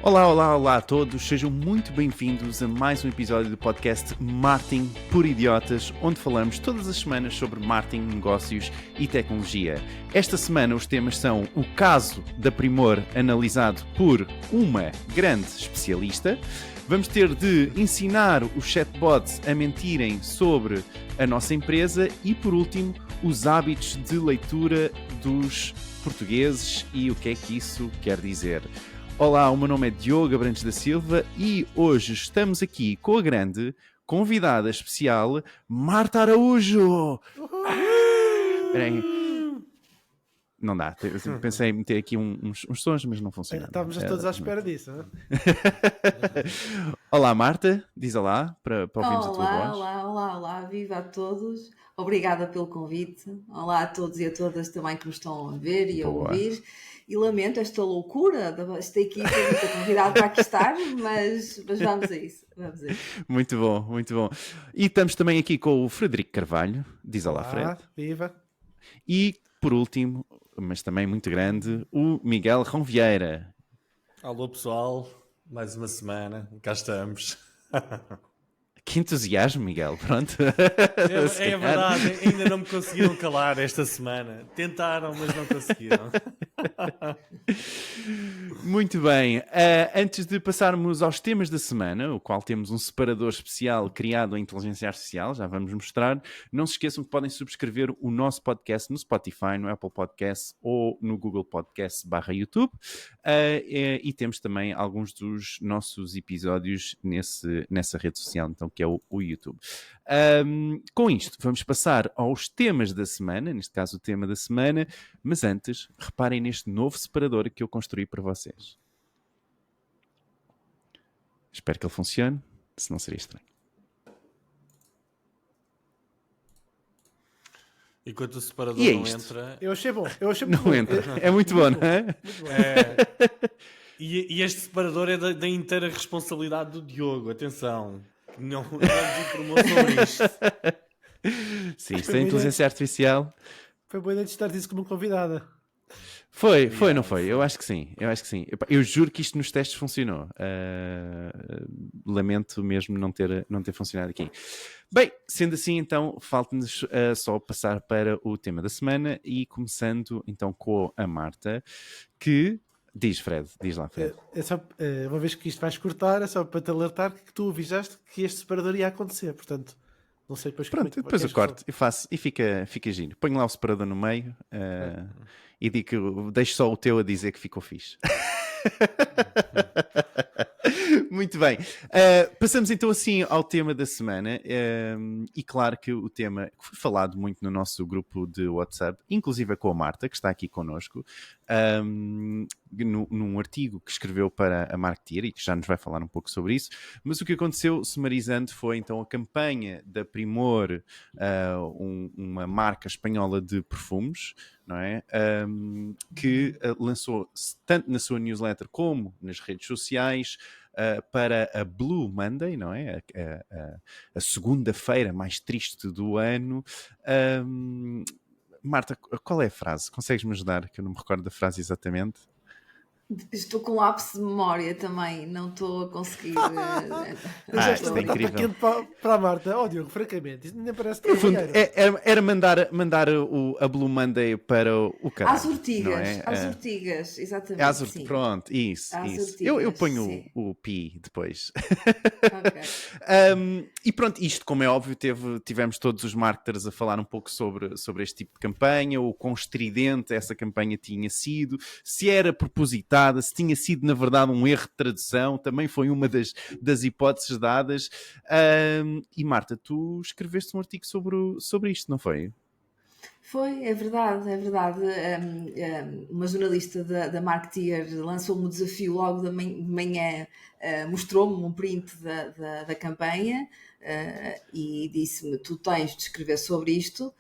Olá, olá, olá a todos, sejam muito bem-vindos a mais um episódio do podcast Marketing por Idiotas, onde falamos todas as semanas sobre marketing, negócios e tecnologia. Esta semana os temas são o caso da Primor analisado por uma grande especialista. Vamos ter de ensinar os chatbots a mentirem sobre a nossa empresa e, por último, os hábitos de leitura dos portugueses e o que é que isso quer dizer. Olá, o meu nome é Diogo Abrantes da Silva e hoje estamos aqui com a grande convidada especial, Marta Araújo! Espera aí. Não dá, eu pensei em meter aqui uns sons, mas não funciona. Estávamos todos à espera disso, não é? Olá, Marta, diz olá para ouvirmos a tua voz. Olá, viva a todos. Obrigada pelo convite. Olá a todos e a todas também que me estão a ver e a ouvir. E lamento esta loucura desta equipa de ter convidado para aqui estar, mas vamos a isso. Muito bom, muito bom. E estamos também aqui com o Frederico Carvalho. Diz olá, Fred. Viva. E, por último, mas também muito grande, o Miguel Rão Vieira. Alô pessoal, mais uma semana, cá estamos. Que entusiasmo, Miguel, pronto. É verdade, ainda não me conseguiram calar esta semana. Tentaram, mas não conseguiram. Muito bem, antes de passarmos aos temas da semana, o qual temos um separador especial criado em inteligência artificial, já vamos mostrar, não se esqueçam que podem subscrever o nosso podcast no Spotify, no Apple Podcasts ou no Google Podcasts /YouTube, e temos também alguns dos nossos episódios nessa rede social, então, que é o YouTube. Com isto, vamos passar aos temas da semana, neste caso o tema da semana, mas antes, reparem neste novo separador que eu construí para vocês. Espero que ele funcione, senão seria estranho. Enquanto o separador não entra... Eu achei bom. Não entra. É muito bom, não é? Muito bom. E este separador é da inteira responsabilidade do Diogo, atenção. Não nos informou sobre isto. Sim, isto é inteligência artificial. Foi boa ideia de estar disso como convidada. Foi, não foi? Eu acho que sim. Eu juro que isto nos testes funcionou. Lamento mesmo não ter funcionado aqui. Bem, sendo assim, então, falta-nos só passar para o tema da semana e começando então com a Marta, que... Diz, Fred. Diz lá, Fred. Uma vez que isto vais cortar, é só para te alertar que tu avisaste que este separador ia acontecer, portanto... Não sei depois Pronto, depois eu corto e faço e fica giro. Ponho lá o separador no meio e digo, deixo só o teu a dizer que ficou fixe. Muito bem. Passamos então assim ao tema da semana e claro que o tema que foi falado muito no nosso grupo de WhatsApp, inclusive com a Marta, que está aqui connosco, num artigo que escreveu para a Marketeer e que já nos vai falar um pouco sobre isso, mas o que aconteceu, summarizando, foi então a campanha da Primor, uma marca espanhola de perfumes, não é? Que lançou tanto na sua newsletter como nas redes sociais para a Blue Monday, não é? A segunda-feira mais triste do ano. Marta, qual é a frase? Consegues-me ajudar? Que eu não me recordo da frase exatamente. Estou com lapso de memória também, não estou a conseguir. Isto é incrível. Para a Marta, Diogo, francamente, isto nem parece que no fundo, era mandar a Blue Monday para o caralho. Às Ortigas, é? às Ortigas, exatamente. Sim. Pronto, isso. Ortigas, eu ponho sim. o pi depois. Okay. E pronto, isto, como é óbvio, tivemos todos os marketers a falar um pouco sobre este tipo de campanha, o quão estridente essa campanha tinha sido, se era propositada, se tinha sido, na verdade, um erro de tradução, também foi uma das hipóteses dadas. E Marta, tu escreveste um artigo sobre isto, não foi? Foi, é verdade. Uma jornalista da Marketeer lançou-me o desafio logo de manhã, mostrou-me um print da campanha e disse-me, tu tens de escrever sobre isto.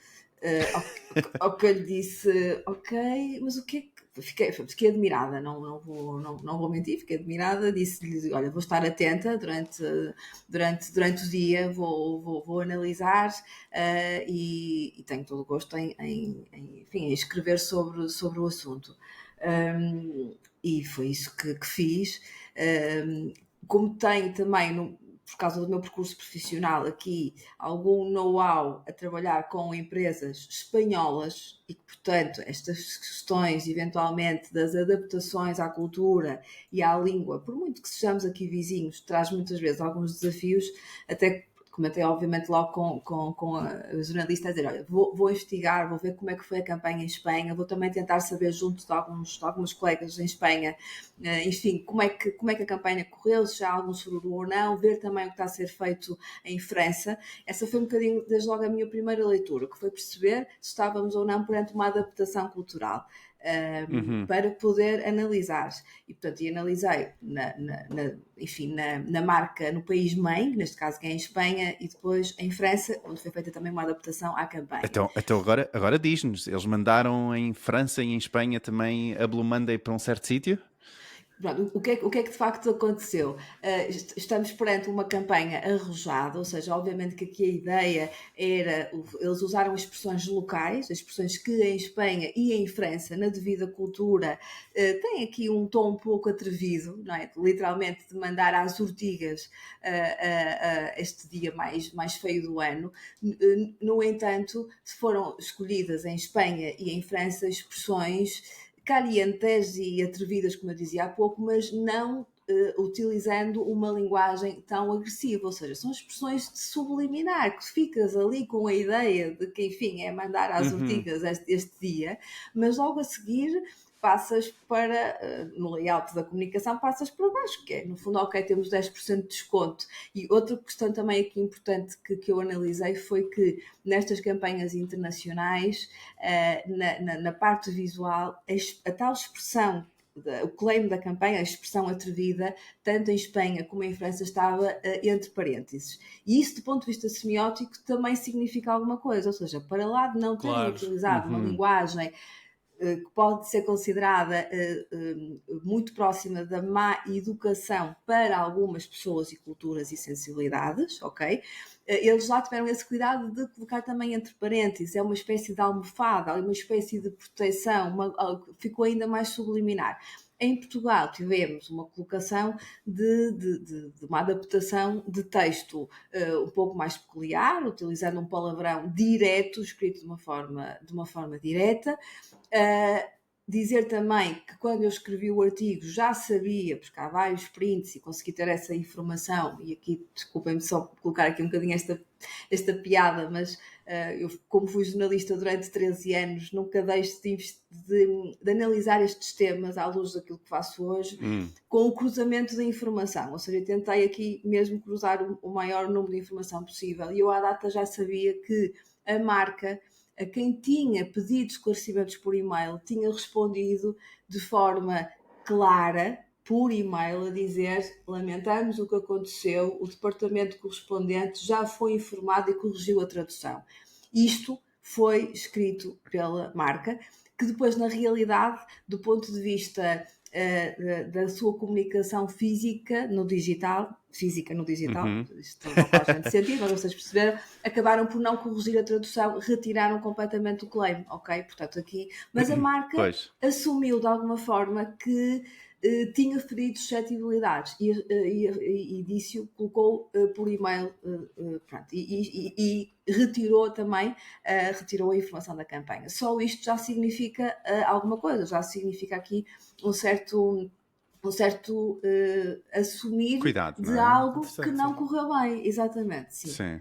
Ao que eu lhe disse, ok, mas o que é que... Fiquei admirada, não vou mentir, fiquei admirada, disse-lhe, olha, vou estar atenta durante o dia, vou analisar e tenho todo o gosto em escrever sobre o assunto. e foi isso que fiz. Como tenho também, por causa do meu percurso profissional aqui, algum know-how a trabalhar com empresas espanholas e que, portanto, estas questões, eventualmente, das adaptações à cultura e à língua, por muito que sejamos aqui vizinhos, traz muitas vezes alguns desafios, até comentei obviamente logo com a jornalista a dizer, olha, vou investigar, vou ver como é que foi a campanha em Espanha, vou também tentar saber junto de alguns colegas em Espanha, enfim, como é que a campanha correu, se já há algum sururu ou não, ver também o que está a ser feito em França. Essa foi um bocadinho, desde logo, a minha primeira leitura, que foi perceber se estávamos ou não perante uma adaptação cultural. Para poder analisar. E, portanto, analisei na marca, no país mãe, neste caso que é em Espanha, e depois em França, onde foi feita também uma adaptação à campanha. Então agora diz-nos, eles mandaram em França e em Espanha também a Blue Monday para um certo sítio? Pronto, o que é que de facto aconteceu? Estamos perante uma campanha arrojada, ou seja, obviamente que aqui a ideia era, eles usaram expressões locais, expressões que em Espanha e em França, na devida cultura, têm aqui um tom um pouco atrevido, não é? Literalmente de mandar às urtigas este dia mais feio do ano. No entanto, foram escolhidas em Espanha e em França expressões calientes e atrevidas, como eu dizia há pouco, mas não utilizando uma linguagem tão agressiva, ou seja, são expressões de subliminar, que ficas ali com a ideia de que, enfim, é mandar às urtigas este dia, mas logo a seguir passas para, no layout da comunicação, passas para baixo, que é, no fundo, ok, temos 10% de desconto. E outra questão também aqui importante que eu analisei foi que nestas campanhas internacionais, na parte visual, a tal expressão, o claim da campanha, a expressão atrevida, tanto em Espanha como em França, estava entre parênteses. E isso, do ponto de vista semiótico, também significa alguma coisa, ou seja, para lá de não terem utilizado uma linguagem que pode ser considerada muito próxima da má educação para algumas pessoas e culturas e sensibilidades, ok? Eles lá tiveram esse cuidado de colocar também entre parênteses, é uma espécie de almofada, uma espécie de proteção, ficou ainda mais subliminar. Em Portugal tivemos uma colocação de uma adaptação de texto um pouco mais peculiar, utilizando um palavrão direto, escrito de uma forma direta. Dizer também que quando eu escrevi o artigo já sabia, porque há vários prints e consegui ter essa informação, e aqui, desculpem-me só colocar aqui um bocadinho esta piada, mas eu, como fui jornalista durante 13 anos, nunca deixo de analisar estes temas à luz daquilo que faço hoje, com o cruzamento da informação, ou seja, eu tentei aqui mesmo cruzar o maior número de informação possível, e eu à data já sabia que a marca, a quem tinha pedido esclarecimentos por e-mail, tinha respondido de forma clara, por e-mail, a dizer: lamentamos o que aconteceu, o departamento correspondente já foi informado e corrigiu a tradução. Isto foi escrito pela marca, que depois, na realidade, do ponto de vista da sua comunicação física no digital, isto não faz tanto sentido, mas vocês perceberam, acabaram por não corrigir a tradução, retiraram completamente o claim, ok? Portanto, aqui, mas a marca assumiu de alguma forma que tinha ferido suscetibilidades e disse-o, colocou por e-mail, pronto, e retirou também retirou a informação da campanha. Só isto já significa alguma coisa, já significa aqui um certo assumir cuidado, de algo que não correu bem, exatamente, sim.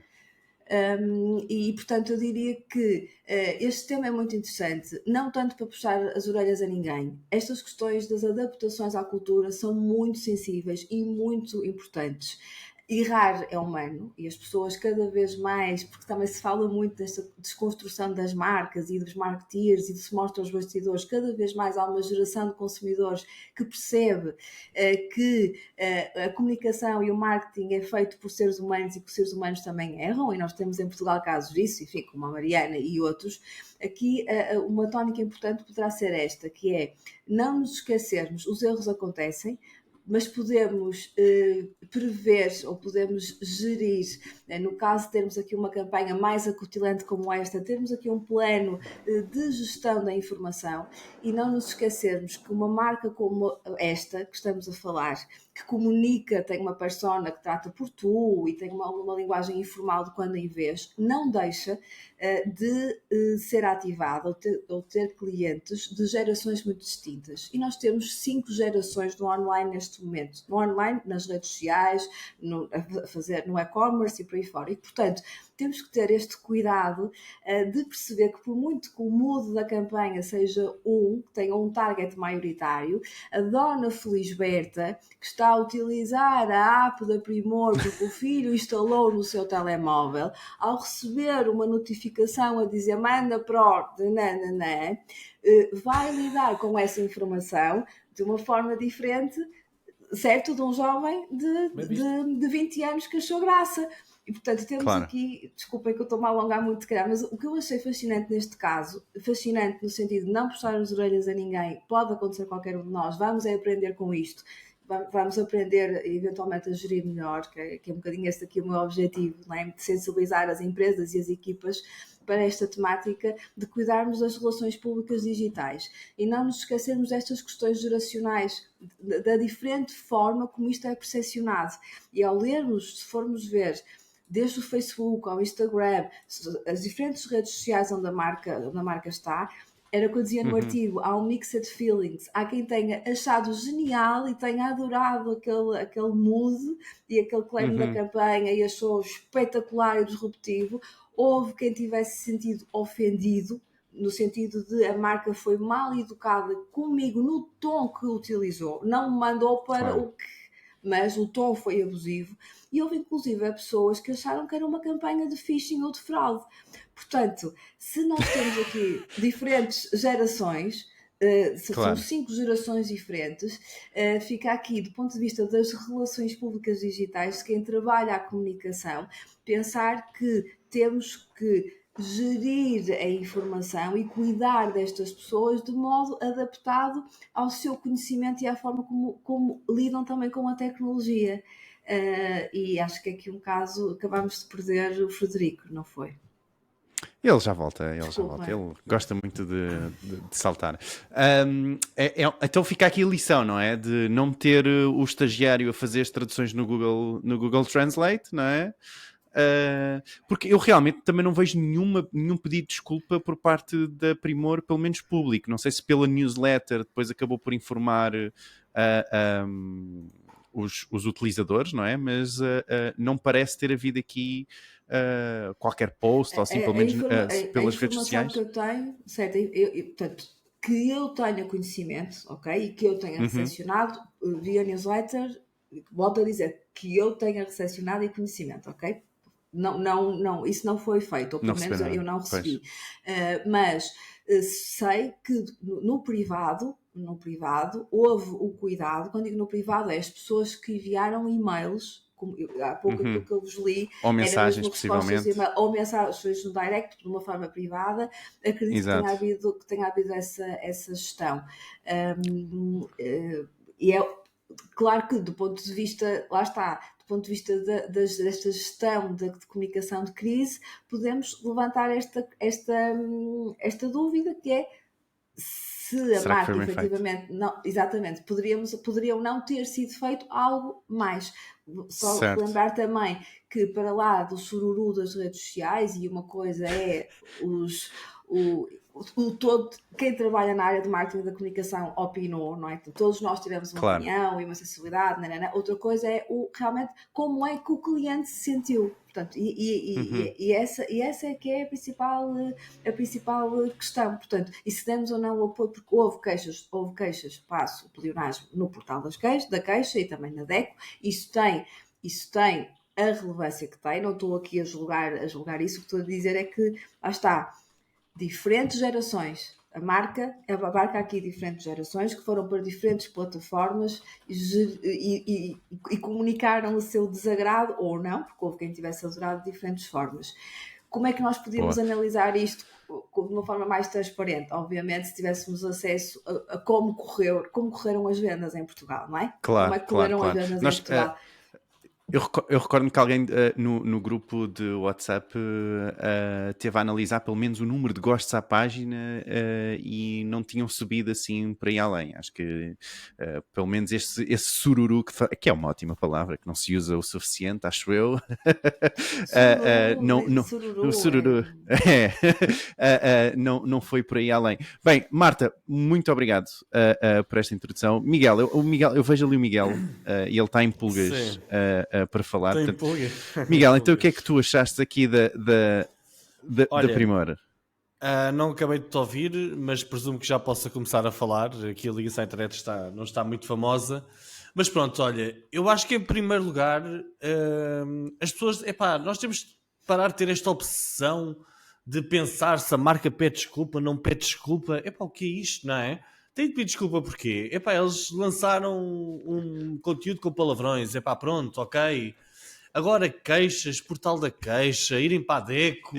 E portanto eu diria que este tema é muito interessante, não tanto para puxar as orelhas a ninguém. Estas questões das adaptações à cultura são muito sensíveis e muito importantes. Errar é humano e as pessoas cada vez mais, porque também se fala muito desta desconstrução das marcas e dos marketeers e se mostra aos bastidores, cada vez mais há uma geração de consumidores que percebe que a comunicação e o marketing é feito por seres humanos e que os seres humanos também erram, e nós temos em Portugal casos disso, enfim, como a Mariana e outros. Aqui uma tónica importante poderá ser esta, que é não nos esquecermos, os erros acontecem, mas podemos prever ou podemos gerir, no caso de termos aqui uma campanha mais acutilante como esta, termos aqui um plano de gestão da informação e não nos esquecermos que uma marca como esta que estamos a falar, que comunica, tem uma persona que trata por tu e tem uma linguagem informal de quando em vez, não deixa de ser ativada ou ter clientes de gerações muito distintas. E nós temos 5 gerações no online neste momento. No online, nas redes sociais, no e-commerce e por aí fora. E, portanto, temos que ter este cuidado de perceber que por muito que o mood da campanha seja que tenha um target maioritário, a dona Felisberta, que está a utilizar a app da Primor porque o filho instalou no seu telemóvel, ao receber uma notificação a dizer manda para vai lidar com essa informação de uma forma diferente, certo, de um jovem de 20 anos que achou graça. E, portanto, temos aqui, desculpem que eu estou-me a alongar muito, mas o que eu achei fascinante neste caso, fascinante no sentido de não puxar as orelhas a ninguém, pode acontecer a qualquer um de nós, vamos aprender com isto, vamos aprender eventualmente a gerir melhor, que é um bocadinho esse aqui o meu objetivo, não é? De sensibilizar as empresas e as equipas para esta temática de cuidarmos das relações públicas digitais e não nos esquecermos destas questões geracionais, da diferente forma como isto é percepcionado. E ao lermos, se formos ver, desde o Facebook ao Instagram, as diferentes redes sociais onde a marca está, era o que eu dizia no artigo, há um mixed feelings. Há quem tenha achado genial e tenha adorado aquele mood e aquele claim da campanha e achou espetacular e disruptivo. Houve quem tivesse sentido ofendido, no sentido de a marca foi mal educada comigo no tom que utilizou. Não me mandou para o que... mas o tom foi abusivo. E houve inclusive pessoas que acharam que era uma campanha de phishing ou de fraude. Portanto, se nós temos aqui diferentes gerações, são 5 gerações diferentes, fica aqui, do ponto de vista das relações públicas digitais, quem trabalha a comunicação, pensar que temos que gerir a informação e cuidar destas pessoas de modo adaptado ao seu conhecimento e à forma como lidam também com a tecnologia. E acho que aqui um caso acabámos de perder o Frederico, não foi? Ele já volta, ele gosta muito de saltar. Então fica aqui a lição, não é? De não ter o estagiário a fazer as traduções no Google Translate, não é? Porque eu realmente também não vejo nenhum pedido de desculpa por parte da Primor, pelo menos público. Não sei se pela newsletter depois acabou por informar os utilizadores, não é? Mas não parece ter havido aqui qualquer post ou simplesmente pelas redes sociais. A informação que eu tenho, certo, portanto, que eu tenha conhecimento, ok? E que eu tenha recepcionado via newsletter, volto a dizer, que eu tenha recepcionado e conhecimento, ok? Não, isso não foi feito, ou pelo menos eu não recebi. Mas sei que no privado houve o cuidado. Quando digo no privado, é as pessoas que enviaram e-mails, como há pouco aquilo que eu vos li, ou mensagens, possivelmente, ou mensagens no direct, de uma forma privada. Acredito que tenha havido essa gestão. E é claro que do ponto de vista, lá está, do ponto de vista desta gestão de comunicação de crise, podemos levantar esta dúvida, que é se a marca efetivamente não, exatamente, poderiam não ter sido feito algo mais. Só lembrar também que para lá do sururu das redes sociais, e uma coisa é quem trabalha na área de marketing da comunicação opinou, não é? Todos nós tivemos uma opinião e uma sensibilidade, outra coisa é realmente como é que o cliente se sentiu. Portanto, e essa é que é a principal questão. Portanto, e se demos ou não o apoio, porque houve queixas, passo o pleonasmo no portal da queixa e também na DECO, isso tem a relevância que tem, não estou aqui a julgar isso, o que estou a dizer é que, lá está, diferentes gerações, a marca abarca aqui diferentes gerações que foram para diferentes plataformas e comunicaram o seu desagrado ou não, porque houve quem tivesse adorado de diferentes formas. Como é que nós podíamos analisar isto de uma forma mais transparente. Obviamente, se tivéssemos acesso a como correram as vendas em Portugal, não é? Claro, como é que correram claro, as vendas claro. em Portugal? Eu recordo-me que alguém no grupo de WhatsApp teve a analisar pelo menos o número de gostos à página e não tinham subido assim por aí além. Acho que pelo menos esse sururu, que é uma ótima palavra, que não se usa o suficiente, acho eu. O sururu. Não foi por aí além. Bem, Marta, muito obrigado por esta introdução. Miguel, eu vejo ali o Miguel e ele está em pulgas para falar. Portanto, Miguel, então o que é que tu achaste aqui da Primor? Não acabei de te ouvir, mas presumo que já possa começar a falar. Aqui a ligação à internet não está muito famosa. Mas pronto, olha, eu acho que em primeiro lugar as pessoas, nós temos de parar de ter esta obsessão de pensar se a marca pede desculpa, não pede desculpa. O que é isto, não é? Tem de pedir desculpa porquê? Eles lançaram um conteúdo com palavrões. Pronto, ok. Agora queixas, portal da queixa, irem para a DECO.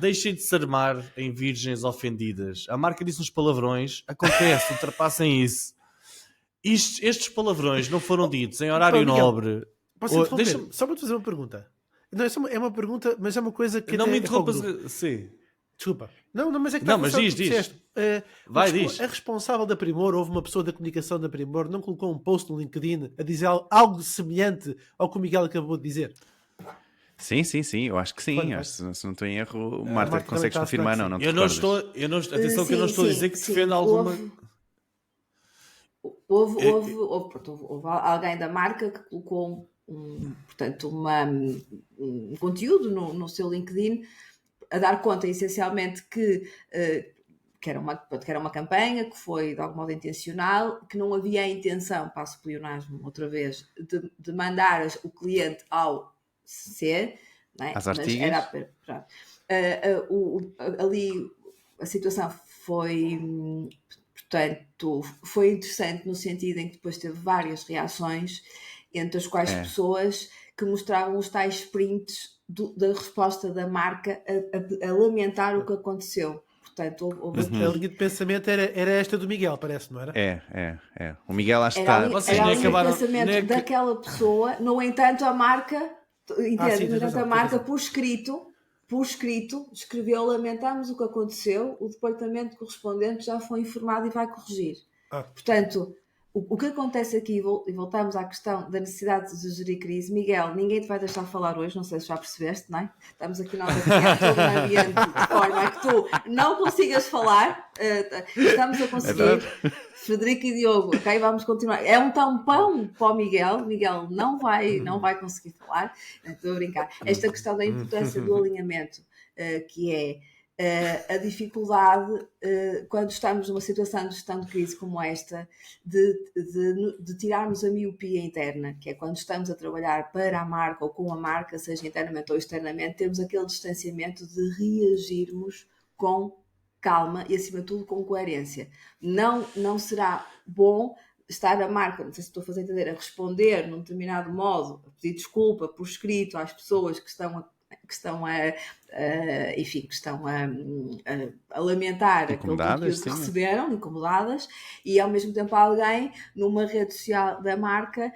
Deixem de se armar em virgens ofendidas. A marca disse uns palavrões. Acontece, ultrapassem isso. Estes palavrões não foram ditos em horário nobre. Posso interromper? Só para te fazer uma pergunta. Não, é uma pergunta, mas é uma coisa que... Não me interrompas. Sim. Desculpa. Não, mas é que... Não, mas diz. Diz. A responsável da Primor, houve uma pessoa da comunicação da Primor, não colocou um post no LinkedIn a dizer algo semelhante ao que o Miguel acabou de dizer? Sim, eu acho que sim. Se não estou em erro, Marta, consegues confirmar? Não te atenção que eu não estou a dizer que defenda alguma... Houve alguém da marca que colocou um conteúdo no seu LinkedIn a dar conta essencialmente que era uma campanha que foi de algum modo intencional, que não havia a intenção, passo o pleonasmo outra vez, de mandar o cliente ao C, não é? Às Artigas. Ali a situação foi, portanto, foi interessante no sentido em que depois teve várias reações, entre as quais pessoas que mostravam os tais prints da resposta da marca a lamentar o que aconteceu. Portanto, a linha de pensamento era esta do Miguel, parece, não era? É. O Miguel acho que está... Vocês era a linha de pensamento daquela pessoa. No entanto, a marca... a marca, por escrito, escreveu: lamentamos o que aconteceu, o departamento correspondente já foi informado e vai corrigir. Portanto, o que acontece aqui, e voltamos à questão da necessidade de gerir crise, Miguel, ninguém te vai deixar falar hoje, não sei se já percebeste, não é? Estamos aqui nós a criar todo o ambiente de forma a que tu não consigas falar, estamos a conseguir. Frederico e Diogo, ok? Vamos continuar. É um tampão para o Miguel não vai conseguir falar, estou a brincar. Esta questão da importância do alinhamento, que é a dificuldade, quando estamos numa situação de gestão de crise como esta, de tirarmos a miopia interna, que é quando estamos a trabalhar para a marca ou com a marca, seja internamente ou externamente, termos aquele distanciamento de reagirmos com calma e, acima de tudo, com coerência. Não será bom estar a marca, não sei se estou a fazer entender, a responder num determinado modo, a pedir desculpa por escrito às pessoas que estão a lamentar aquele conteúdo que receberam, incomodadas, e ao mesmo tempo alguém numa rede social da marca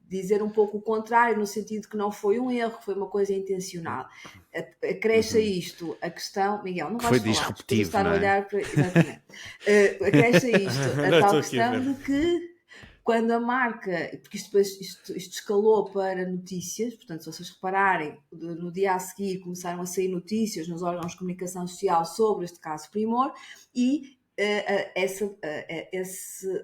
dizer um pouco o contrário, no sentido que não foi um erro, que foi uma coisa intencional. Acresce isto a questão, Miguel, não vais foi falar, disruptivo, estar não é? A olhar para... Exatamente. Acresce isto a tal questão de que quando a marca, porque isto escalou para notícias, portanto, se vocês repararem, no dia a seguir começaram a sair notícias nos órgãos de comunicação social sobre este caso Primor, e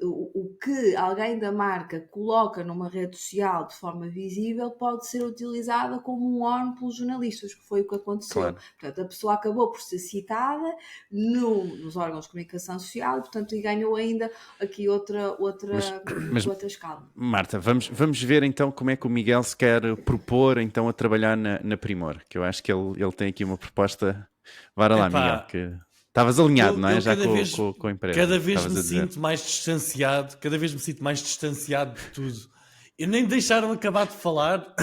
o que alguém da marca coloca numa rede social de forma visível pode ser utilizada como um ON pelos jornalistas, que foi o que aconteceu. Claro. Portanto, a pessoa acabou por ser citada nos órgãos de comunicação social, portanto, e ganhou ainda aqui outra escala. Marta, vamos ver então como é que o Miguel se quer propor então a trabalhar na Primor, que eu acho que ele tem aqui uma proposta. Bora lá, Miguel, que... Estavas alinhado, não é? Já com a empresa. Cada vez me sinto mais distanciado de tudo. E nem deixaram acabar de falar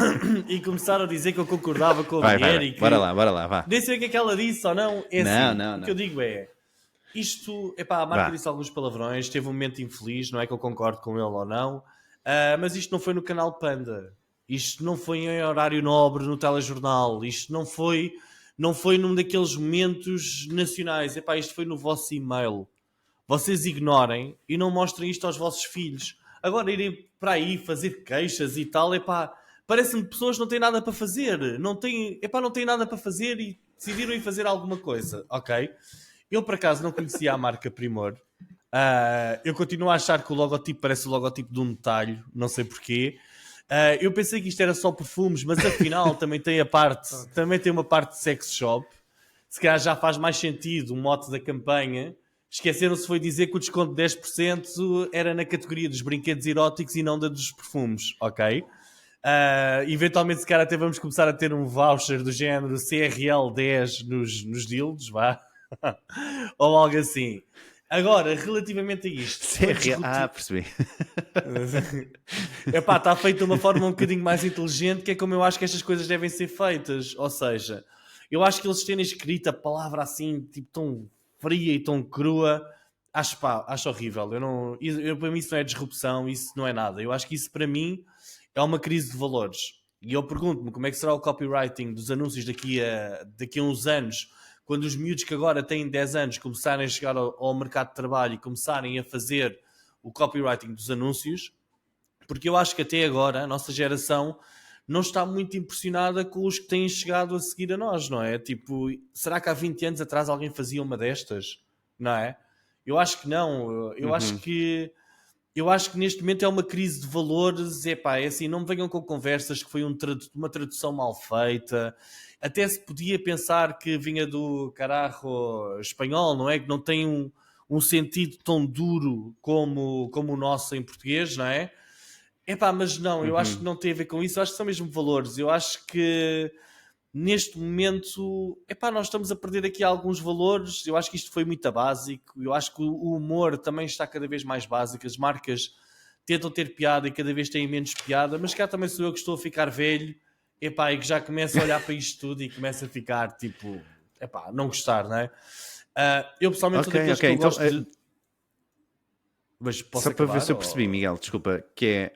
e começaram a dizer que eu concordava com a mulher e que... Bora lá, vá. Nem sei o que é que ela disse ou não. É assim, Não. o que eu digo é... Isto, a marca disse alguns palavrões, teve um momento infeliz, não é que eu concordo com ele ou não, mas isto não foi no canal Panda, isto não foi em horário nobre no telejornal, isto não foi num daqueles momentos nacionais, isto foi no vosso e-mail. Vocês ignorem e não mostrem isto aos vossos filhos. Agora irem para aí fazer queixas e tal, parece-me que pessoas não têm nada para fazer, não têm nada para fazer e decidiram ir fazer alguma coisa, ok? Eu, por acaso, não conhecia a marca Primor. Eu continuo a achar que o logotipo parece o logotipo de um talho, não sei porquê. Eu pensei que isto era só perfumes, mas afinal também tem uma parte de sex shop. Se calhar já faz mais sentido o mote da campanha. Esqueceram-se foi dizer que o desconto de 10% era na categoria dos brinquedos eróticos e não da dos perfumes, ok? Eventualmente, se calhar até vamos começar a ter um voucher do género CRL 10 nos dildos, vá. Ou algo assim. Agora, relativamente a isto... percebi. Está feito de uma forma um bocadinho mais inteligente, que é como eu acho que estas coisas devem ser feitas. Ou seja, eu acho que eles terem escrito a palavra assim, tipo, tão fria e tão crua, acho horrível. Para mim isso não é disrupção, isso não é nada. Eu acho que isso para mim é uma crise de valores. E eu pergunto-me como é que será o copywriting dos anúncios daqui a uns anos, quando os miúdos que agora têm 10 anos começarem a chegar ao mercado de trabalho e começarem a fazer o copywriting dos anúncios, porque eu acho que até agora a nossa geração não está muito impressionada com os que têm chegado a seguir a nós, não é? Tipo, será que há 20 anos atrás alguém fazia uma destas? Não é? Eu acho que não. Eu acho que neste momento é uma crise de valores. É assim, não me venham com conversas que foi uma tradução mal feita. Até se podia pensar que vinha do carajo espanhol, não é? Que não tem um sentido tão duro como o nosso em português, não é? Mas não, eu acho que não tem a ver com isso. Eu acho que são mesmo valores. Eu acho que neste momento, nós estamos a perder aqui alguns valores. Eu acho que isto foi muito básico. Eu acho que o humor também está cada vez mais básico. As marcas tentam ter piada e cada vez têm menos piada, mas cá também sou eu que estou a ficar velho, e que já começo a olhar para isto tudo e começo a ficar, tipo, não gostar, não é? Eu pessoalmente sou daqueles que eu gosto de... Mas posso só para acabar, ver se eu percebi, Miguel, desculpa, que é...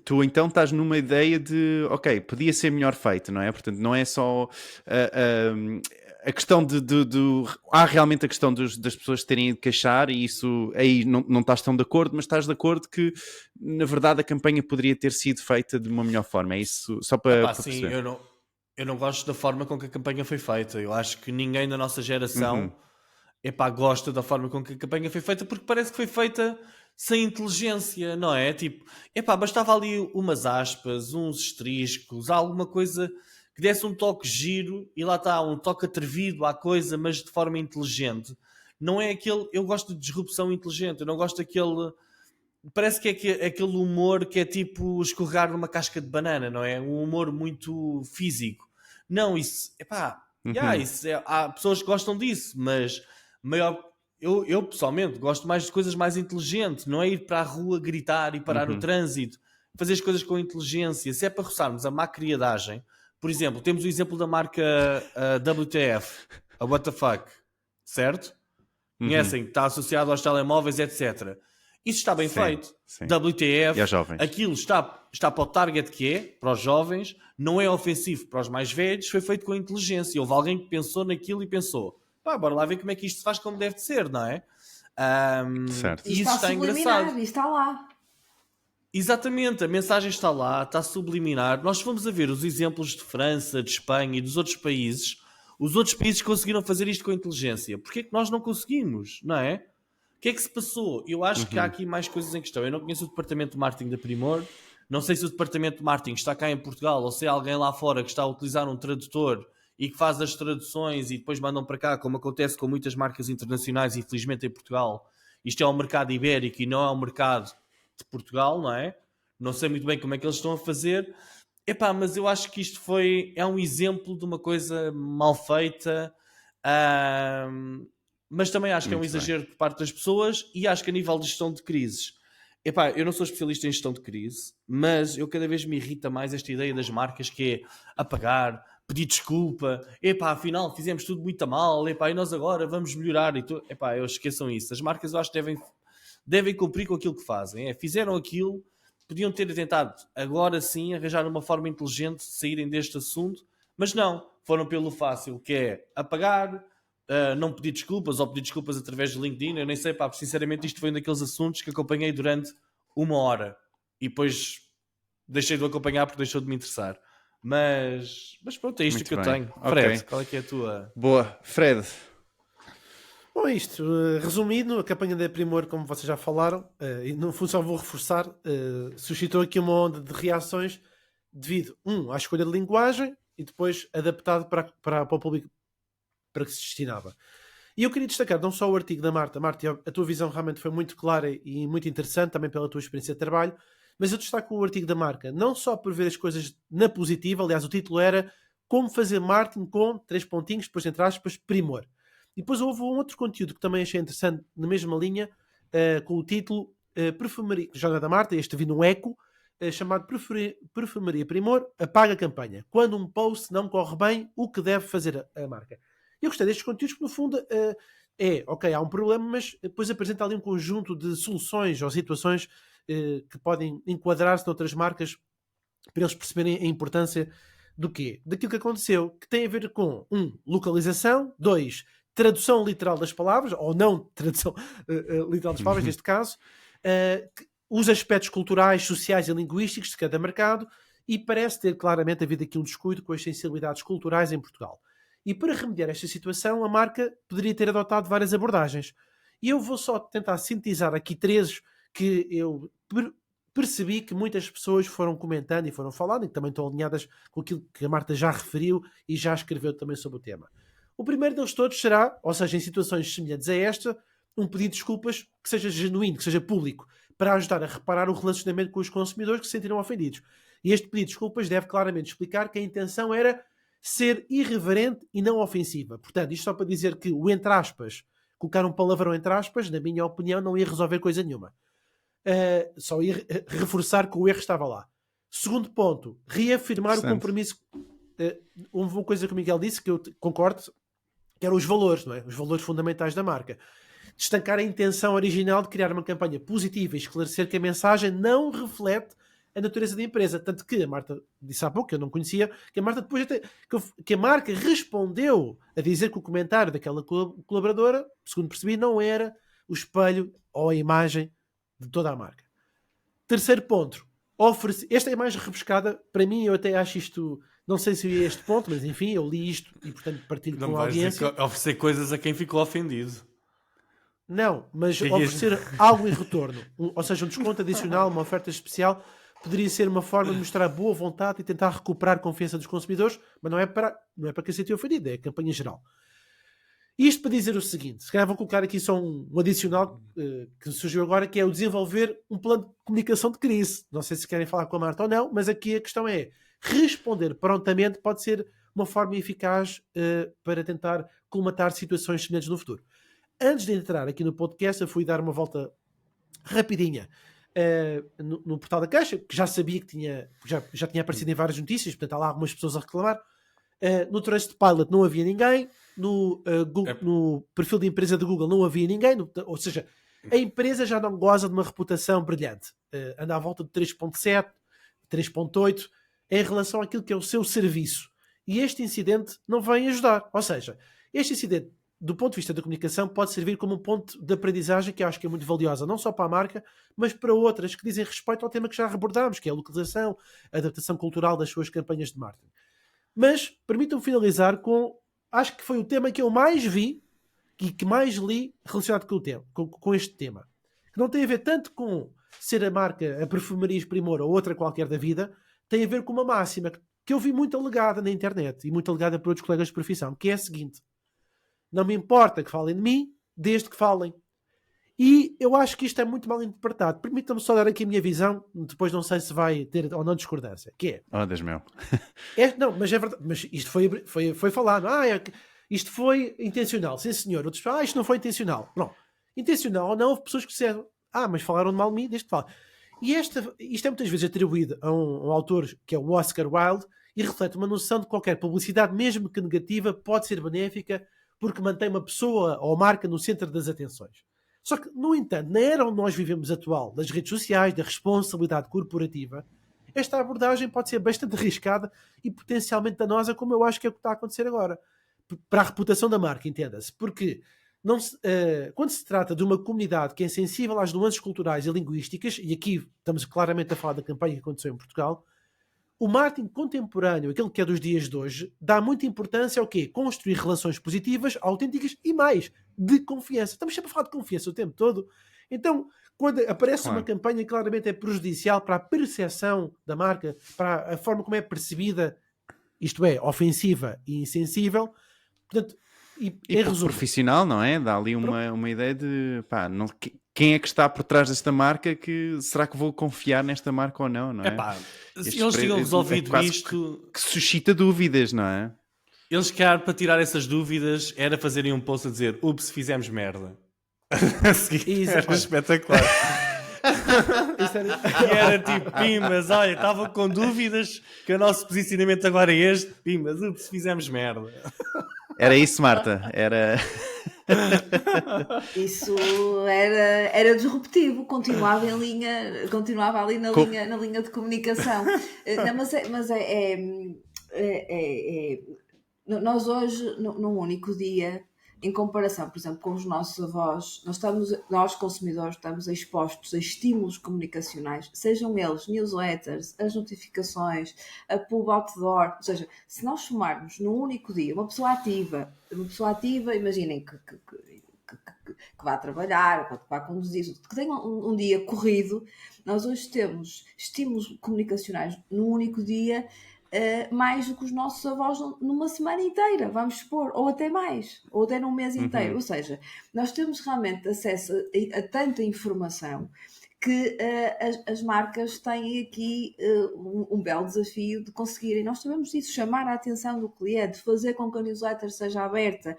Tu então estás numa ideia de, ok, podia ser melhor feito, não é? Portanto, não é só a questão há realmente a questão das pessoas terem de queixar e isso aí não estás tão de acordo, mas estás de acordo que, na verdade, a campanha poderia ter sido feita de uma melhor forma. É isso, só para sim, perceber. eu não gosto da forma com que a campanha foi feita. Eu acho que ninguém da nossa geração gosta da forma com que a campanha foi feita, porque parece que foi feita sem inteligência, não é? Tipo, bastava ali umas aspas, uns asteriscos, alguma coisa que desse um toque giro e lá está, um toque atrevido à coisa, mas de forma inteligente. Não é aquele... Eu gosto de disrupção inteligente, eu não gosto daquele... Parece que é aquele humor que é tipo escorregar numa casca de banana, não é? Um humor muito físico. Não, isso... há pessoas que gostam disso, mas eu pessoalmente gosto mais de coisas mais inteligentes. Não é ir para a rua gritar e parar o trânsito. Fazer as coisas com inteligência. Se é para roçarmos a má criadagem... Por exemplo, temos o exemplo da marca WTF, a What the Fuck, certo? Conhecem, está associado aos telemóveis, etc. Isso está bem feito. Sim. WTF, E aos jovens. aquilo está para o target que é, para os jovens, não é ofensivo para os mais velhos, foi feito com inteligência. Houve alguém que pensou naquilo e pensou, bora lá ver como é que isto se faz como deve de ser, não é? Certo. E isso está engraçado. E está lá. Exatamente, a mensagem está lá, está subliminar. Nós fomos a ver os exemplos de França, de Espanha e dos outros países. Os outros países conseguiram fazer isto com inteligência. Porquê é que nós não conseguimos, não é? O que é que se passou? Eu acho que há aqui mais coisas em questão. Eu não conheço o departamento de marketing da Primor. Não sei se o departamento de marketing está cá em Portugal ou se é alguém lá fora que está a utilizar um tradutor e que faz as traduções e depois mandam para cá, como acontece com muitas marcas internacionais, infelizmente em Portugal. Isto é um mercado ibérico e não é um mercado de Portugal, não é? Não sei muito bem como é que eles estão a fazer. Mas eu acho que isto é um exemplo de uma coisa mal feita, mas também acho que é um exagero por parte das pessoas e acho que a nível de gestão de crises Epá, eu não sou especialista em gestão de crise, mas eu cada vez me irrita mais esta ideia das marcas que é apagar, pedir desculpa, epá, afinal fizemos tudo muito a mal, epá, e nós agora vamos melhorar e tudo. Epá, eu esqueçam isso. As marcas eu acho que devem cumprir com aquilo que fazem. Fizeram aquilo, podiam ter tentado agora sim arranjar uma forma inteligente de saírem deste assunto, mas não, foram pelo fácil, que é apagar, não pedir desculpas ou pedir desculpas através do LinkedIn. Eu nem sei, pá, sinceramente isto foi um daqueles assuntos que acompanhei durante 1 hora e depois deixei de acompanhar porque deixou de me interessar. Mas pronto, é isto Muito que eu bem. tenho. Fred, Ok. qual é que é a tua... Boa. Fred. Bom, é isto, resumindo, a campanha da Primor, como vocês já falaram, e no fundo só vou reforçar, suscitou aqui uma onda de reações devido, à escolha de linguagem e depois adaptado para o público para que se destinava. E eu queria destacar não só o artigo da Marta. Marta, a tua visão realmente foi muito clara e muito interessante, também pela tua experiência de trabalho, mas eu destaco o artigo da marca, não só por ver as coisas na positiva, aliás, o título era Como fazer marketing com, 3 pontinhos, depois entre aspas, Primor. E depois houve um outro conteúdo que também achei interessante, na mesma linha, com o título Perfumaria, já não é da Marta, este vi no Eco, chamado Perfumaria Primor, apaga a campanha. Quando um post não corre bem, o que deve fazer a marca? Eu gostei destes conteúdos porque, no fundo, ok, há um problema, mas depois apresenta ali um conjunto de soluções ou situações que podem enquadrar-se noutras marcas para eles perceberem a importância do quê? Daquilo que aconteceu, que tem a ver com, localização, 2, tradução literal das palavras, ou não tradução literal das palavras, neste caso, os aspectos culturais, sociais e linguísticos de cada mercado, e parece ter claramente havido aqui um descuido com as sensibilidades culturais em Portugal. E para remediar esta situação, a marca poderia ter adotado várias abordagens. E eu vou só tentar sintetizar aqui 3 que eu percebi que muitas pessoas foram comentando e foram falando, e que também estão alinhadas com aquilo que a Marta já referiu e já escreveu também sobre o tema. O primeiro deles todos será, ou seja, em situações semelhantes a esta, um pedido de desculpas que seja genuíno, que seja público, para ajudar a reparar o relacionamento com os consumidores que se sentiram ofendidos. E este pedido de desculpas deve claramente explicar que a intenção era ser irreverente e não ofensiva. Portanto, isto só para dizer que o entre aspas, colocar um palavrão entre aspas, na minha opinião, não ia resolver coisa nenhuma. Só ia reforçar que o erro estava lá. Segundo ponto, reafirmar o compromisso. Houve uma coisa que o Miguel disse, que eu concordo, que eram os valores, não é? Os valores fundamentais da marca. Destacar a intenção original de criar uma campanha positiva e esclarecer que a mensagem não reflete a natureza da empresa. Tanto que a Marta disse há pouco, que eu não conhecia, que a Marta depois que a marca respondeu a dizer que o comentário daquela colaboradora, segundo percebi, não era o espelho ou a imagem de toda a marca. Terceiro ponto, esta é mais rebuscada, para mim eu até acho isto, não sei se eu ia a este ponto, mas enfim, eu li isto e portanto partilho Não com a audiência. oferecer coisas a quem ficou ofendido. Não, mas oferecer algo em retorno, ou seja, um desconto adicional, uma oferta especial, poderia ser uma forma de mostrar boa vontade e tentar recuperar a confiança dos consumidores, mas não é para quem se sentiu ofendido, é a campanha geral. Isto para dizer o seguinte, se calhar vou colocar aqui só um adicional que surgiu agora, que é o desenvolver um plano de comunicação de crise. Não sei se querem falar com a Marta ou não, mas aqui a questão é, responder prontamente pode ser uma forma eficaz para tentar colmatar situações semelhantes no futuro. Antes de entrar aqui no podcast, eu fui dar uma volta rapidinha no portal da Caixa, que já sabia que já tinha aparecido em várias notícias, portanto há lá algumas pessoas a reclamar. No Trustpilot não havia ninguém, no perfil de empresa do Google não havia ninguém, ou seja, a empresa já não goza de uma reputação brilhante. Anda à volta de 3.7, 3.8 em relação àquilo que é o seu serviço. E este incidente não vem ajudar. Ou seja, este incidente, do ponto de vista da comunicação, pode servir como um ponto de aprendizagem que eu acho que é muito valiosa, não só para a marca, mas para outras que dizem respeito ao tema que já abordámos, que é a localização, a adaptação cultural das suas campanhas de marketing. Mas permitam-me finalizar com, acho que foi o tema que eu mais vi e que mais li relacionado com este tema. Que não tem a ver tanto com ser a marca, a Perfumarias Primor ou outra qualquer da vida, tem a ver com uma máxima que eu vi muito alegada na internet e muito alegada por outros colegas de profissão, que é a seguinte: não me importa que falem de mim, desde que falem. E eu acho que isto é muito mal interpretado. Permitam-me só dar aqui a minha visão, depois não sei se vai ter ou não discordância. Que é... Oh, Deus meu. Não, mas é verdade. Mas isto foi falado. Isto foi intencional. Sim, senhor. Outros falam, isto não foi intencional. Não. Intencional ou não, houve pessoas que disseram, mas falaram de mal de mim, desde que falam. E isto é muitas vezes atribuído a um autor que é o Oscar Wilde e reflete uma noção de que qualquer publicidade, mesmo que negativa, pode ser benéfica porque mantém uma pessoa ou marca no centro das atenções. Só que, no entanto, na era onde nós vivemos atual, das redes sociais, da responsabilidade corporativa, esta abordagem pode ser bastante arriscada e potencialmente danosa, como eu acho que é o que está a acontecer agora. Para a reputação da marca, entenda-se. Porque quando se trata de uma comunidade que é sensível às nuances culturais e linguísticas, e aqui estamos claramente a falar da campanha que aconteceu em Portugal, o marketing contemporâneo, aquele que é dos dias de hoje, dá muita importância ao quê? Construir relações positivas, autênticas e mais, de confiança. Estamos sempre a falar de confiança o tempo todo. Então, quando aparece uma campanha, claramente é prejudicial para a percepção da marca, para a forma como é percebida, isto é, ofensiva e insensível. Portanto, e profissional, não é? Dá ali uma ideia de quem é que está por trás desta marca, que será que vou confiar nesta marca ou não, não é? Se eles tinham resolvido isto... Que suscita dúvidas, não é? Eles querem, para tirar essas dúvidas, era fazerem um post a dizer ups, fizemos merda. A seguir, era espetacular. E era tipo, pimbas, olha, estava com dúvidas que o nosso posicionamento agora é este, pimbas, ups, fizemos merda. Era isso, Marta, era... Isso era disruptivo, continuava ali na linha de comunicação. Não, mas nós hoje, num único dia, em comparação, por exemplo, com os nossos avós, nós consumidores estamos expostos a estímulos comunicacionais, sejam eles newsletters, as notificações, a pub outdoor, ou seja, se nós somarmos num único dia uma pessoa ativa, imaginem que vá trabalhar, que vá conduzir, que tenha um dia corrido, nós hoje temos estímulos comunicacionais num único dia, mais do que os nossos avós numa semana inteira, vamos supor, ou até mais, ou até num mês inteiro. Ou seja, nós temos realmente acesso a tanta informação que as marcas têm aqui um belo desafio de conseguirem, nós sabemos disso, chamar a atenção do cliente, fazer com que a newsletter seja aberta,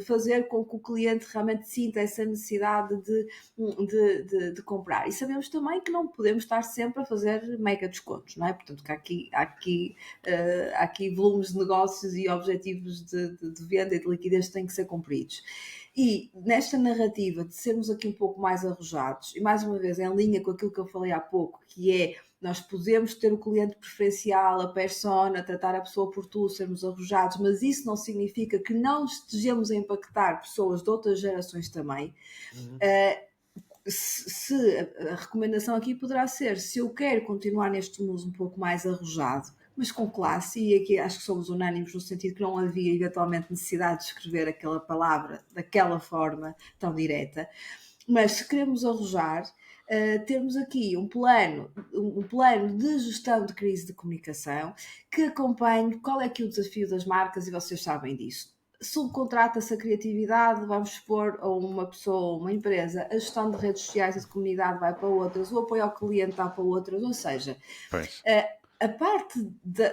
fazer com que o cliente realmente sinta essa necessidade de comprar. E sabemos também que não podemos estar sempre a fazer mega descontos, não é? Portanto, que há aqui volumes de negócios e objetivos de venda e de liquidez que têm que ser cumpridos. E nesta narrativa de sermos aqui um pouco mais arrojados, e mais uma vez em linha com aquilo que eu falei há pouco, que é nós podemos ter o cliente preferencial, a persona, tratar a pessoa por tu, sermos arrojados, mas isso não significa que não estejamos a impactar pessoas de outras gerações também. A recomendação aqui poderá ser, se eu quero continuar neste mundo um pouco mais arrojado, mas com classe, e aqui acho que somos unânimes no sentido que não havia eventualmente necessidade de escrever aquela palavra daquela forma tão direta, mas se queremos arrojar, temos aqui um plano de gestão de crise de comunicação que acompanhe qual é que é o desafio das marcas, e vocês sabem disso. Subcontrata-se a criatividade, vamos expor a uma pessoa, uma empresa, a gestão de redes sociais e de comunidade vai para outras, o apoio ao cliente vai para outras, ou seja, a parte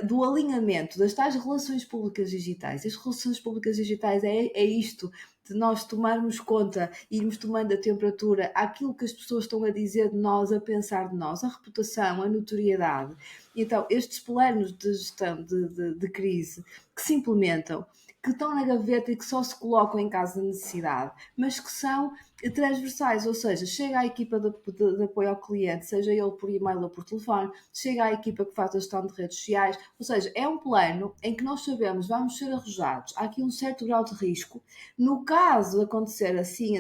do alinhamento das tais relações públicas digitais. As relações públicas digitais é isto, de nós tomarmos conta e irmos tomando a temperatura àquilo que as pessoas estão a dizer de nós, a pensar de nós, a reputação, a notoriedade. Então, estes planos de gestão de crise que se implementam, que estão na gaveta e que só se colocam em caso de necessidade, mas que são transversais, ou seja, chega à equipa de apoio ao cliente, seja ele por e-mail ou por telefone, chega à equipa que faz a gestão de redes sociais, ou seja, é um plano em que nós sabemos, vamos ser arrojados, há aqui um certo grau de risco, no caso de acontecer assim,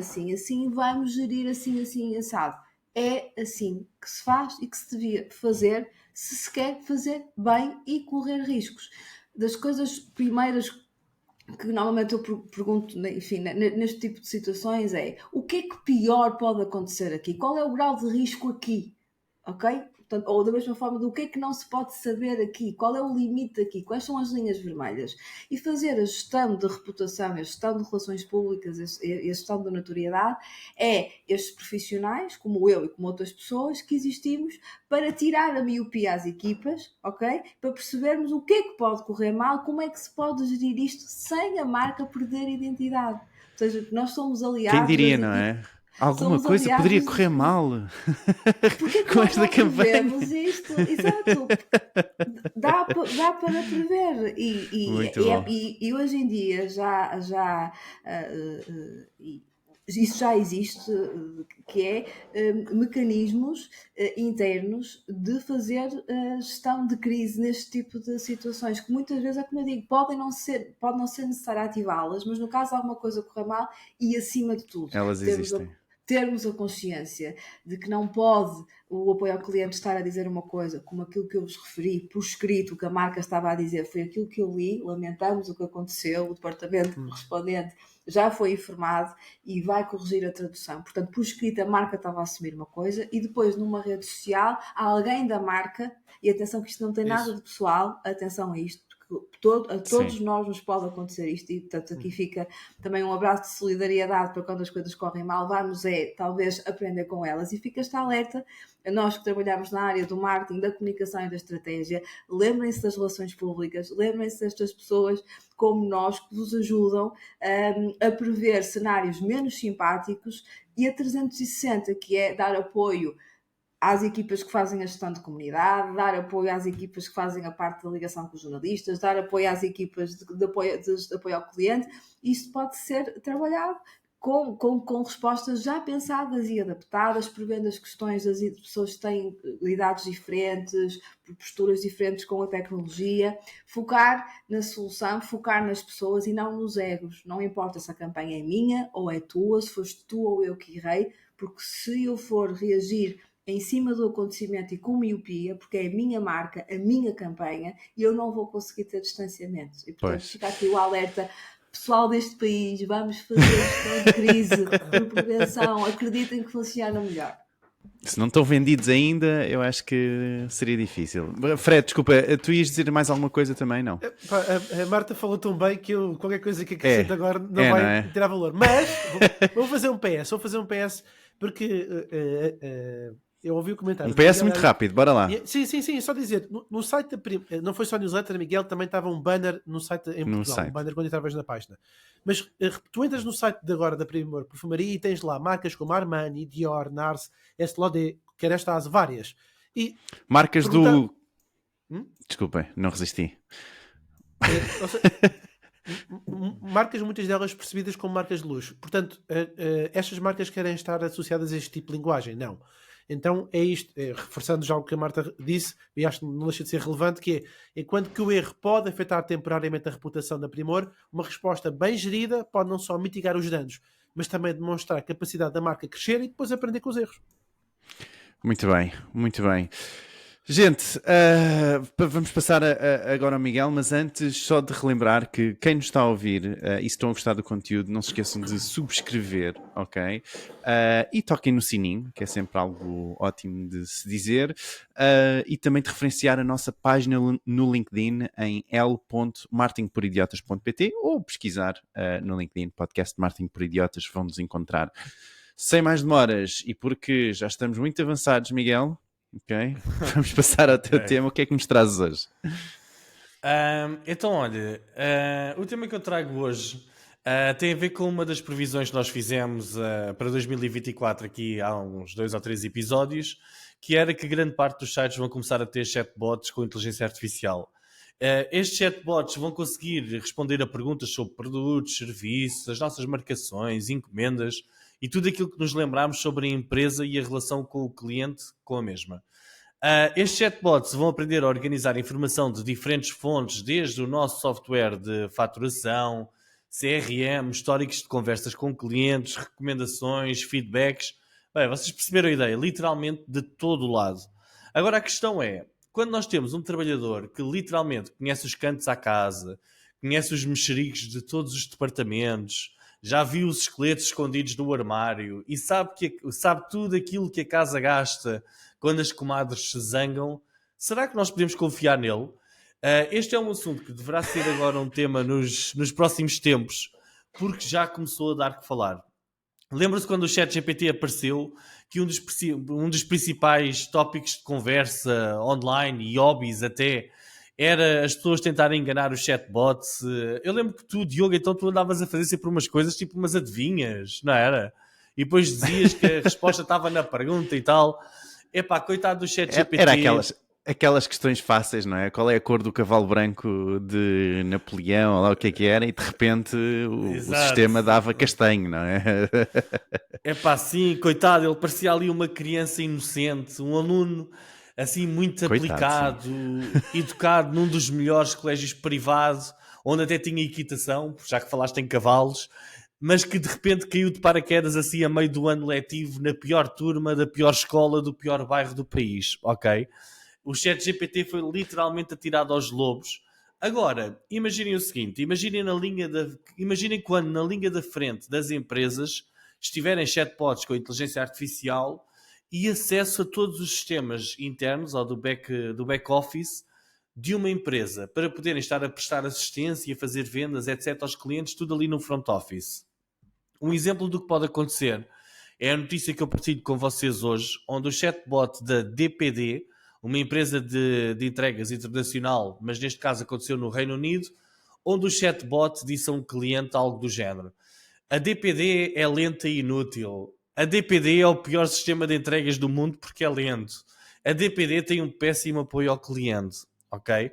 vamos gerir assim, assado. É assim que se faz e que se devia fazer se se quer fazer bem e correr riscos. Das coisas primeiras que normalmente eu pergunto, enfim, neste tipo de situações é o que é que pior pode acontecer aqui? Qual é o grau de risco aqui? Ok? Portanto, ou da mesma forma, do que é que não se pode saber aqui? Qual é o limite aqui? Quais são as linhas vermelhas? E fazer a gestão de reputação, a gestão de relações públicas, a gestão da notoriedade, é estes profissionais, como eu e como outras pessoas, que existimos para tirar a miopia às equipas, ok? Para percebermos o que é que pode correr mal, como é que se pode gerir isto sem a marca perder a identidade. Ou seja, nós somos aliados... Quem diria, não é? Alguma Somos coisa aliados poderia dos correr mal Porque é que com nós esta não campanha. prevemos isto? Exato. Dá para prever. Muito bom. E hoje em dia isso já existe, que é mecanismos internos de fazer gestão de crise neste tipo de situações, que muitas vezes é como eu digo, pode não ser necessário ativá-las, mas no caso de alguma coisa correr mal e acima de tudo, Elas existem. termos a consciência de que não pode o apoio ao cliente estar a dizer uma coisa como aquilo que eu vos referi, por escrito, o que a marca estava a dizer foi aquilo que eu li, lamentamos o que aconteceu, o departamento correspondente já foi informado e vai corrigir a tradução. Portanto, por escrito, a marca estava a assumir uma coisa e depois numa rede social, alguém da marca, e atenção que isto não tem nada de pessoal, atenção a isto, a todos nós nos pode acontecer isto e portanto aqui fica também um abraço de solidariedade para quando as coisas correm mal, vamos talvez aprender com elas e fica esta alerta a nós que trabalhamos na área do marketing, da comunicação e da estratégia, lembrem-se das relações públicas, lembrem-se destas pessoas como nós que vos ajudam a prever cenários menos simpáticos e a 360, que é dar apoio às equipas que fazem a gestão de comunidade, dar apoio às equipas que fazem a parte da ligação com os jornalistas, dar apoio às equipas de apoio ao cliente. Isso pode ser trabalhado com respostas já pensadas e adaptadas, prevendo as questões das pessoas que têm idades diferentes, posturas diferentes com a tecnologia, focar na solução, focar nas pessoas e não nos egos. Não importa se a campanha é minha ou é tua, se foste tu ou eu que errei, porque se eu for reagir em cima do acontecimento e com miopia, porque é a minha marca, a minha campanha, e eu não vou conseguir ter distanciamento. E portanto fica aqui o alerta, pessoal deste país, vamos fazer gestão de crise por prevenção, acreditem que funciona melhor. Se não estão vendidos ainda, eu acho que seria difícil. Fred, desculpa, tu ias dizer mais alguma coisa também, não? A Marta falou tão bem que eu, qualquer coisa que acrescento agora não vai tirar valor. Mas vou fazer um PS, porque eu ouvi o comentário. Um PS muito rápido, bora lá. Sim, só dizer, no site não foi só a newsletter, Miguel, também estava um banner no site em Portugal, um banner quando entravas na página. Mas tu entras no site de agora da Primor Perfumaria e tens lá marcas como Armani, Dior, Nars, Estée Lauder, Kerastase, várias. E marcas do... Desculpem, não resisti. Marcas, muitas delas percebidas como marcas de luxo. Portanto, estas marcas querem estar associadas a este tipo de linguagem? Não. Então é isto, reforçando já o que a Marta disse, e acho que não deixa de ser relevante, que é, enquanto que o erro pode afetar temporariamente a reputação da Primor, uma resposta bem gerida pode não só mitigar os danos, mas também demonstrar a capacidade da marca crescer e depois aprender com os erros. Muito bem, muito bem. Gente, vamos passar agora ao Miguel, mas antes só de relembrar que quem nos está a ouvir e se estão a gostar do conteúdo, não se esqueçam de subscrever, ok? E toquem no sininho, que é sempre algo ótimo de se dizer, e também de referenciar a nossa página no LinkedIn em l.marketingporidiotas.pt ou pesquisar no LinkedIn podcast Marketing por Idiotas, vão nos encontrar. Sem mais demoras, e porque já estamos muito avançados, Miguel... Ok, vamos passar ao teu tema. O que é que nos trazes hoje? Então, olha, o tema que eu trago hoje tem a ver com uma das previsões que nós fizemos para 2024 aqui há uns 2 ou 3 episódios, que era que grande parte dos sites vão começar a ter chatbots com inteligência artificial. Estes chatbots vão conseguir responder a perguntas sobre produtos, serviços, as nossas marcações, encomendas e tudo aquilo que nos lembramos sobre a empresa e a relação com o cliente com a mesma. Estes chatbots vão aprender a organizar informação de diferentes fontes, desde o nosso software de faturação, CRM, históricos de conversas com clientes, recomendações, feedbacks. Bem, vocês perceberam a ideia, literalmente de todo o lado. Agora a questão é, quando nós temos um trabalhador que literalmente conhece os cantos à casa, conhece os mexericos de todos os departamentos, já viu os esqueletos escondidos no armário e sabe tudo aquilo que a casa gasta quando as comadres se zangam, será que nós podemos confiar nele? Este é um assunto que deverá ser agora um tema nos próximos tempos, porque já começou a dar que falar. Lembra-se quando o ChatGPT apareceu que um dos principais tópicos de conversa online e hobbies até era as pessoas tentarem enganar os chatbots. Eu lembro que tu, Diogo, então tu andavas a fazer sempre umas coisas, tipo umas adivinhas, não era? e depois dizias que a resposta estava na pergunta e tal. Epá, coitado do ChatGPT. Era aquelas questões fáceis, não é? Qual é a cor do cavalo branco de Napoleão, ou lá o que era, e de repente o sistema dava castanho, não é? Epá, sim, coitado, ele parecia ali uma criança inocente, um aluno assim muito aplicado, educado num dos melhores colégios privados, onde até tinha equitação, já que falaste em cavalos, mas que de repente caiu de paraquedas assim a meio do ano letivo na pior turma da pior escola do pior bairro do país, ok? O ChatGPT foi literalmente atirado aos lobos. Agora, imaginem o seguinte, imaginem quando na linha da frente das empresas estiverem chatbots com inteligência artificial e acesso a todos os sistemas internos ou do back-office de uma empresa para poderem estar a prestar assistência, a fazer vendas, etc. aos clientes, tudo ali no front office. Um exemplo do que pode acontecer é a notícia que eu partilho com vocês hoje, onde o chatbot da DPD, uma empresa de entregas internacional, mas neste caso aconteceu no Reino Unido, onde o chatbot disse a um cliente algo do género: a DPD é lenta e inútil. A DPD é o pior sistema de entregas do mundo porque é lento. A DPD tem um péssimo apoio ao cliente. Ok?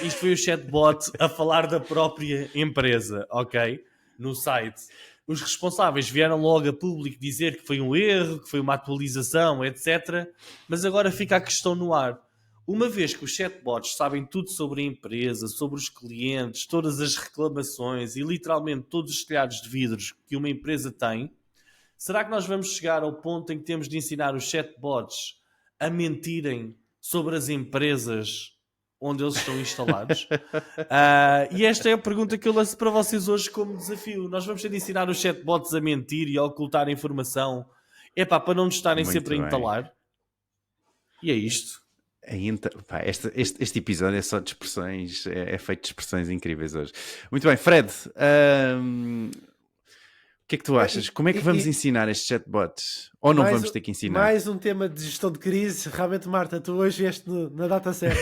Isto foi o chatbot a falar da própria empresa. Ok? No site. Os responsáveis vieram logo a público dizer que foi um erro, que foi uma atualização, etc. Mas agora fica a questão no ar. Uma vez que os chatbots sabem tudo sobre a empresa, sobre os clientes, todas as reclamações e literalmente todos os telhados de vidros que uma empresa tem, será que nós vamos chegar ao ponto em que temos de ensinar os chatbots a mentirem sobre as empresas onde eles estão instalados? E esta é a pergunta que eu lanço para vocês hoje como desafio. Nós vamos ter de ensinar os chatbots a mentir e a ocultar informação, para não nos estarem Muito sempre bem. a entalar. E é isto. Este episódio é só de expressões, é feito de expressões incríveis hoje. Muito bem, Fred, o que é que tu achas? Como é que vamos ensinar estes chatbots? Ou não vamos ter que ensinar? Mais um tema de gestão de crise. Realmente, Marta, tu hoje vieste na data certa.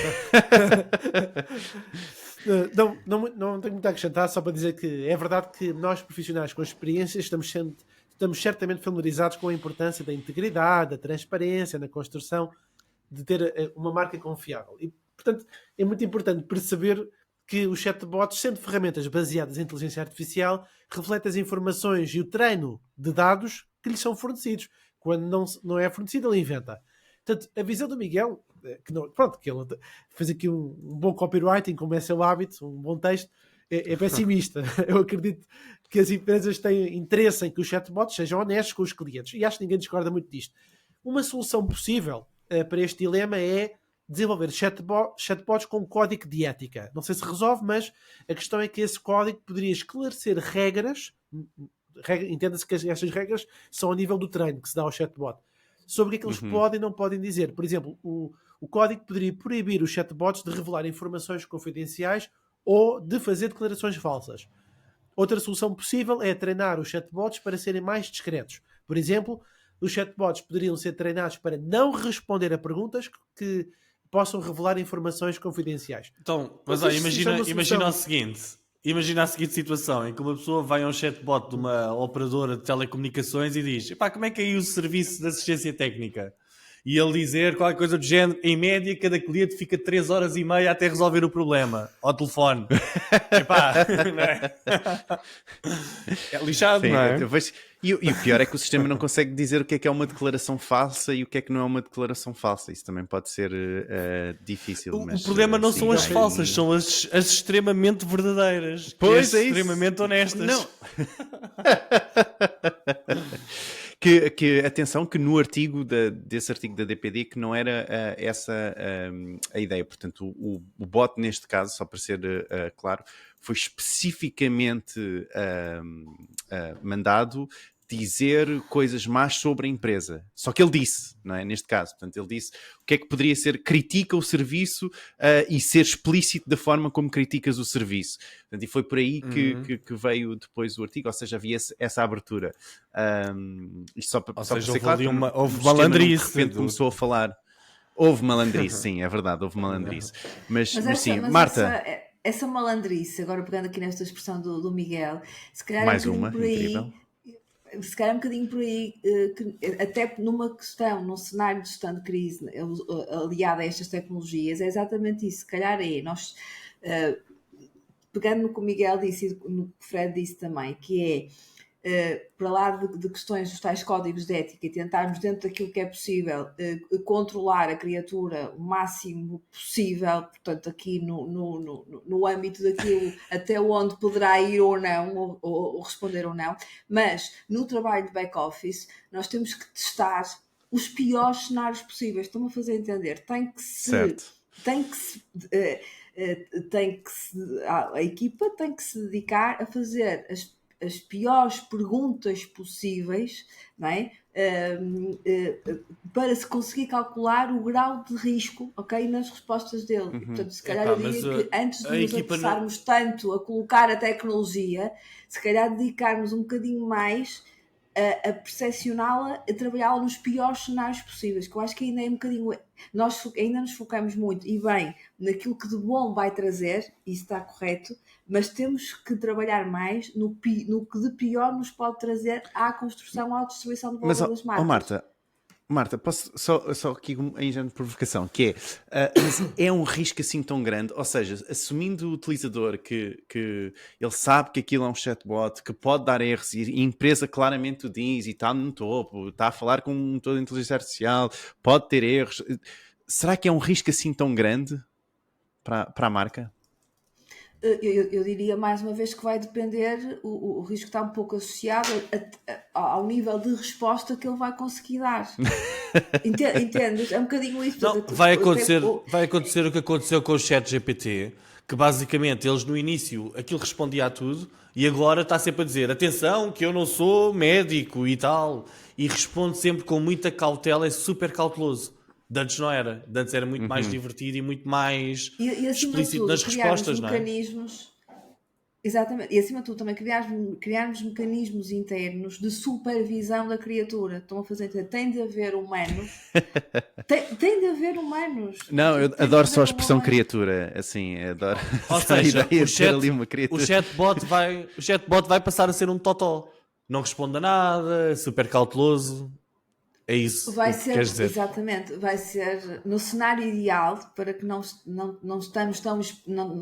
Não tenho muito a acrescentar, só para dizer que é verdade que nós, profissionais com experiência, estamos certamente familiarizados com a importância da integridade, da transparência na construção de ter uma marca confiável. E, portanto, é muito importante perceber que os chatbots, sendo ferramentas baseadas em inteligência artificial, refletem as informações e o treino de dados que lhes são fornecidos. Quando não é fornecido, ele inventa. Portanto, a visão do Miguel, que ele fez aqui um bom copywriting, como é seu hábito, um bom texto, é pessimista. Eu acredito que as empresas têm interesse em que os chatbots sejam honestos com os clientes. E acho que ninguém discorda muito disto. Uma solução possível para este dilema é desenvolver chatbots com código de ética. Não sei se resolve, mas a questão é que esse código poderia esclarecer regras, entenda-se que estas regras são ao nível do treino que se dá ao chatbot, sobre o que é que eles podem e não podem dizer. Por exemplo, o código poderia proibir os chatbots de revelar informações confidenciais ou de fazer declarações falsas. Outra solução possível é treinar os chatbots para serem mais discretos. Por exemplo, os chatbots poderiam ser treinados para não responder a perguntas que possam revelar informações confidenciais. Então, mas imagina o seguinte. Imagina a seguinte situação, em que uma pessoa vai a um chatbot de uma operadora de telecomunicações e diz: como é que é aí o serviço de assistência técnica? E ele dizer qualquer coisa do género: em média, cada cliente fica 3h30 até resolver o problema ao telefone. Não é? É lixado, Sim, não é? E o pior é que o sistema não consegue dizer o que é uma declaração falsa e o que é que não é uma declaração falsa. Isso também pode ser difícil. O problema não são as falsas, são as extremamente verdadeiras. Pois é, extremamente honestas. Não. Atenção, que no artigo desse artigo da DPD que não era essa a ideia. Portanto, o bot neste caso, só para ser claro, foi especificamente mandado dizer coisas más sobre a empresa. Só que ele disse, não é? Neste caso. Portanto, ele disse o que é que poderia ser: critica o serviço e ser explícito da forma como criticas o serviço. Portanto, e foi por aí que veio depois o artigo, ou seja, havia essa abertura. Isto só para ser claro, houve malandrice. De repente começou a falar. Houve malandrice, sim, é verdade, houve malandrice. Mas sim, Marta... Essa malandrice, agora pegando aqui nesta expressão do Miguel, se calhar mais uma, incrível. se calhar um bocadinho por aí, até numa questão, num cenário de gestão de crise aliado a estas tecnologias, é exatamente isso. Se calhar nós, pegando no que o Miguel disse e no que o Fred disse também, que para lá de questões dos tais códigos de ética e tentarmos dentro daquilo que é possível controlar a criatura o máximo possível, portanto aqui no âmbito daquilo até onde poderá ir ou não, ou responder ou não, mas no trabalho de back-office nós temos que testar os piores cenários possíveis. Estão-me a fazer entender? A equipa tem que se dedicar a fazer as piores perguntas possíveis, não é? Para se conseguir calcular o grau de risco, ok, nas respostas dele. Portanto, se calhar eu diria que antes de nos apressarmos tanto a colocar a tecnologia, se calhar dedicarmos um bocadinho mais a percepcioná-la, a trabalhá-la nos piores cenários possíveis, que eu acho que ainda é um bocadinho... Nós ainda nos focamos muito, e bem, naquilo que de bom vai trazer, isso está correto, mas temos que trabalhar mais no que de pior nos pode trazer à construção, à distribuição de valor das marcas. Marta, posso só aqui em género de provocação, que mas é um risco assim tão grande, ou seja, assumindo o utilizador que ele sabe que aquilo é um chatbot, que pode dar erros, e a empresa claramente o diz, e está no topo, está a falar com um motor de inteligência artificial, pode ter erros, será que é um risco assim tão grande para a marca? Eu diria mais uma vez que vai depender, o risco está um pouco associado ao nível de resposta que ele vai conseguir dar. Entendes? É um bocadinho isso. Não, vai acontecer o que aconteceu com o ChatGPT, que basicamente eles no início aquilo respondia a tudo e agora está sempre a dizer atenção que eu não sou médico e tal, e responde sempre com muita cautela, é super cauteloso. De antes não era. De antes era muito mais divertido e muito mais explícito nas respostas, não é? Exatamente. E acima de tudo também criarmos mecanismos internos de supervisão da criatura. Estão a fazer entender. Tem de haver humanos. tem de haver humanos. Não, eu adoro só a expressão criatura. Assim, adoro. Ou seja, o chatbot vai passar a ser um totó. Não responde a nada, super cauteloso. É isso vai que ser, queres dizer. Exatamente, vai ser no cenário ideal para que não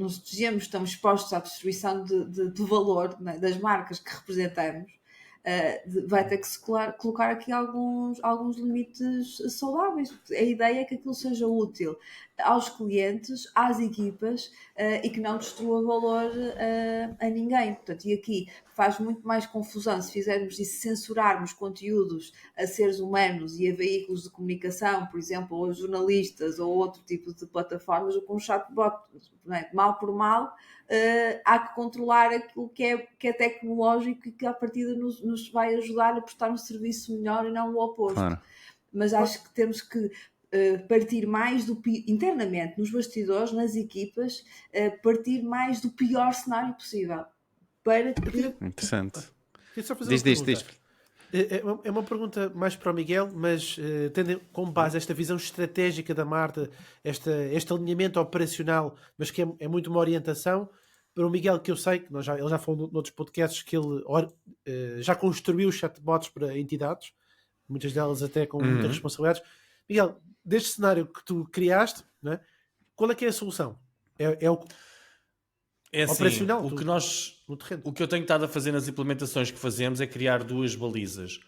estejamos tão expostos à distribuição de valor, né, das marcas que representamos. Vai ter que se colocar aqui alguns limites saudáveis. A ideia é que aquilo seja útil aos clientes, às equipas e que não destrua valor a ninguém. Portanto, e aqui faz muito mais confusão se fizermos e se censurarmos conteúdos a seres humanos e a veículos de comunicação, por exemplo, ou a jornalistas ou outro tipo de plataformas, ou com um chatbot, né? Mal por mal, há que controlar aquilo que é tecnológico e que à partida nos vai ajudar a prestar um serviço melhor e não o oposto. Claro. Mas acho que temos que partir mais internamente, nos bastidores, nas equipas, partir mais do pior cenário possível. Para que... Interessante. Só fazer diz. É uma pergunta mais para o Miguel, mas tendo como base esta visão estratégica da Marta, este alinhamento operacional, mas que é muito uma orientação. Para o Miguel, que eu sei, que ele já falou noutros podcasts, que ele já construiu chatbots para entidades, muitas delas até com muitas responsabilidades. Miguel, deste cenário que tu criaste, né, qual é que é a solução? É assim, operacional, o que eu tenho estado a fazer nas implementações que fazemos é criar duas balizas.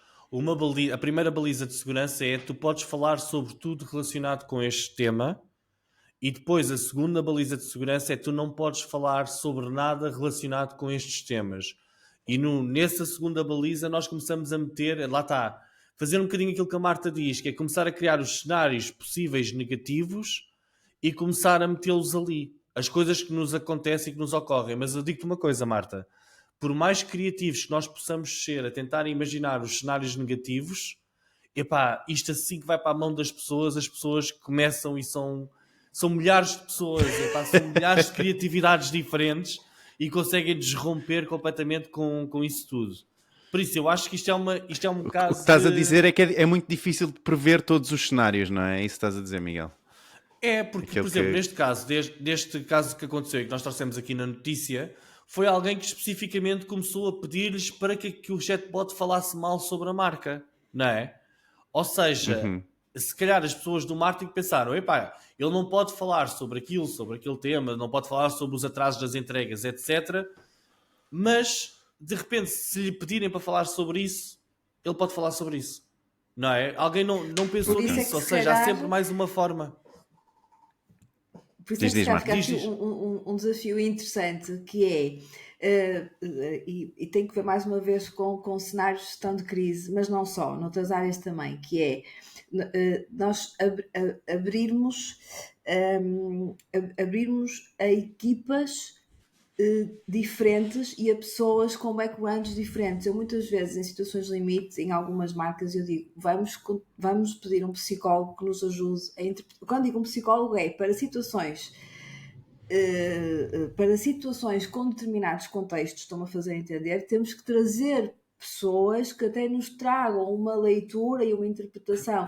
A primeira baliza de segurança é tu podes falar sobre tudo relacionado com este tema, e depois a segunda baliza de segurança é tu não podes falar sobre nada relacionado com estes temas. E nessa segunda baliza nós começamos a meter, lá está, fazer um bocadinho aquilo que a Marta diz, que é começar a criar os cenários possíveis negativos e começar a metê-los ali. As coisas que nos acontecem e que nos ocorrem. Mas eu digo-te uma coisa, Marta. Por mais criativos que nós possamos ser a tentar imaginar os cenários negativos, isto assim que vai para a mão das pessoas, as pessoas começam e são milhares de pessoas, são milhares de criatividades diferentes e conseguem desromper completamente com isso tudo. Por isso, eu acho que isto é um caso... O que estás a dizer é que é muito difícil de prever todos os cenários, não é? É isso que estás a dizer, Miguel. É, porque, por exemplo, neste caso, deste caso que aconteceu e que nós trouxemos aqui na notícia, foi alguém que especificamente começou a pedir-lhes para que o chatbot falasse mal sobre a marca, não é? Ou seja, se calhar as pessoas do marketing pensaram, epá, ele não pode falar sobre aquele tema, não pode falar sobre os atrasos das entregas, etc. Mas, de repente, se lhe pedirem para falar sobre isso, ele pode falar sobre isso. Não é? Alguém não pensou Por isso é nisso, que ou se seja, há calhar- sempre mais uma forma. Por isso é que Diz, se calhar Marco. fica Diz. aqui um desafio interessante, que é, e tem que ver mais uma vez com cenários de gestão de crise, mas não só, noutras áreas também, que é nós abrirmos a equipas diferentes e a pessoas com backgrounds diferentes. Eu muitas vezes, em situações limite, em algumas marcas, eu digo, vamos pedir um psicólogo que nos ajude a interpretar. Quando digo um psicólogo é para situações com determinados contextos, estão-me a fazer entender, temos que trazer pessoas que até nos tragam uma leitura e uma interpretação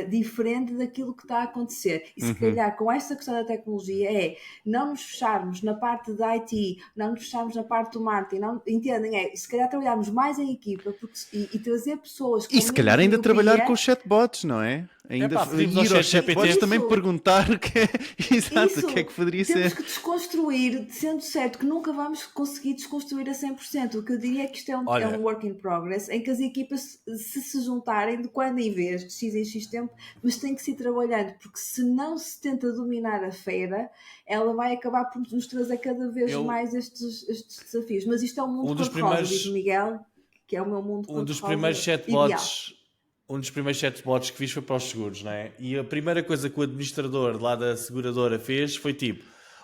diferente daquilo que está a acontecer. E se calhar com esta questão da tecnologia é não nos fecharmos na parte da IT, não nos fecharmos na parte do marketing, não, entendem? É, se calhar trabalharmos mais em equipa e trazer pessoas com E se calhar ainda miopia. trabalhar com os chatbots, não é? Ainda Epá, pedimos ao ir aos ChatGPT. chatbots também Isso. perguntar o que é, exato, Isso, o que é que poderia temos ser. que desconstruir, sendo certo que nunca vamos conseguir desconstruir a 100%. O que eu diria é que isto é Olha. um work in progress, em que as equipas se juntarem de quando em vez, de X em X tempo, mas tem que se ir trabalhando, porque se não se tenta dominar a feira, ela vai acabar por nos trazer cada vez mais estes desafios. Mas isto é um mundo cor-de-rosa, diz o Miguel, que é o meu mundo Um dos cor-de-rosa primeiros ideal. chatbots que fiz foi para os seguros, não é? E a primeira coisa que o administrador lá da seguradora fez foi tipo,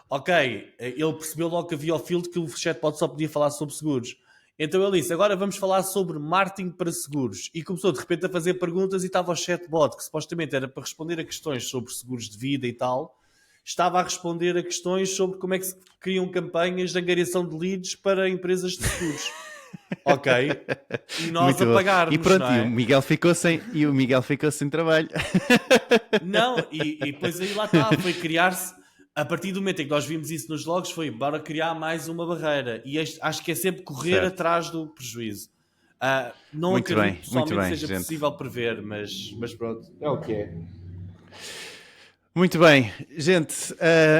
ok, ele percebeu logo que havia o filtro que o chatbot só podia falar sobre seguros. Então ele disse, agora vamos falar sobre marketing para seguros. E começou de repente a fazer perguntas e estava o chatbot, que supostamente era para responder a questões sobre seguros de vida e tal, estava a responder a questões sobre como é que se criam campanhas de angariação de leads para empresas de seguros. Ok? E nós Muito bom. apagarmos, E pronto, não é? e o Miguel ficou sem trabalho. Não, e depois aí lá está, foi criar-se, a partir do momento em que nós vimos isso nos logs, foi bora criar mais uma barreira. E acho que é sempre correr Certo. atrás do prejuízo. Não Muito acredito bem, que pessoalmente muito bem, seja gente. possível prever, mas pronto, é o que é. Muito bem, gente,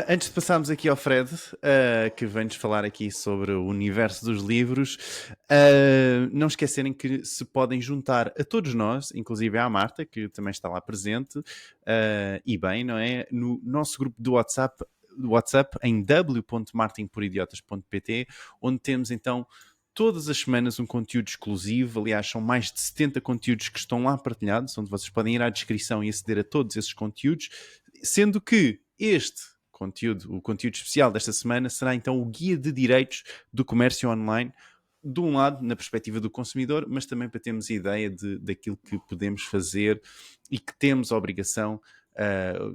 antes de passarmos aqui ao Fred, que vem-nos falar aqui sobre o universo dos livros, não esquecerem que se podem juntar a todos nós, inclusive à Marta, que também está lá presente, e bem, não é? No nosso grupo do WhatsApp em w.martinporidiotas.pt, onde temos então todas as semanas um conteúdo exclusivo. Aliás, são mais de 70 conteúdos que estão lá partilhados, onde vocês podem ir à descrição e aceder a todos esses conteúdos, sendo que este conteúdo, o conteúdo especial desta semana, será então o Guia de Direitos do Comércio Online, de um lado, na perspectiva do consumidor, mas também para termos ideia daquilo que podemos fazer e que temos a obrigação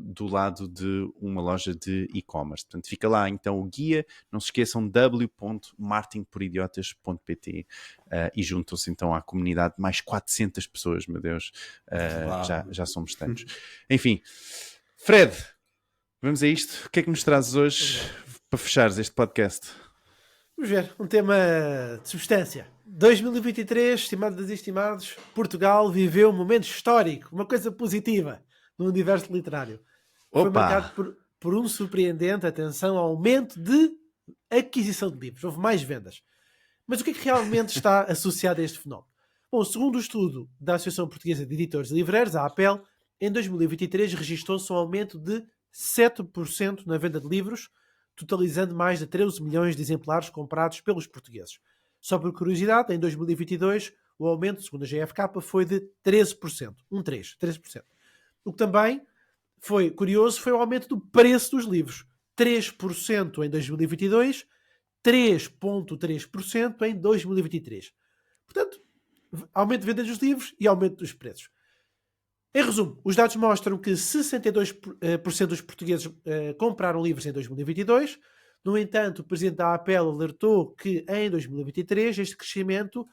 do lado de uma loja de e-commerce. Portanto, fica lá então o guia. Não se esqueçam, w.martinporidiotas.pt, e juntam-se então à comunidade. Mais 400 pessoas, meu Deus, já somos tantos. Enfim, Fred, vamos a isto. O que é que nos trazes hoje para fechares este podcast? Vamos ver, um tema de substância. 2023, estimados e estimados, Portugal viveu um momento histórico, uma coisa positiva no universo literário. Foi marcado por um surpreendente, atenção, aumento de aquisição de livros. Houve mais vendas. Mas o que é que realmente está associado a este fenómeno? Bom, segundo o estudo da Associação Portuguesa de Editores e Livreiros, a APEL, em 2023 registrou-se um aumento de 7% na venda de livros, totalizando mais de 13 milhões de exemplares comprados pelos portugueses. Só por curiosidade, em 2022, o aumento, segundo a GfK, foi de 13%. 13%. O que também foi curioso foi o aumento do preço dos livros. 3% em 2022, 3,3% em 2023. Portanto, aumento de venda dos livros e aumento dos preços. Em resumo, os dados mostram que 62% dos portugueses compraram livros em 2022. No entanto, o presidente da APEL alertou que em 2023 este crescimento,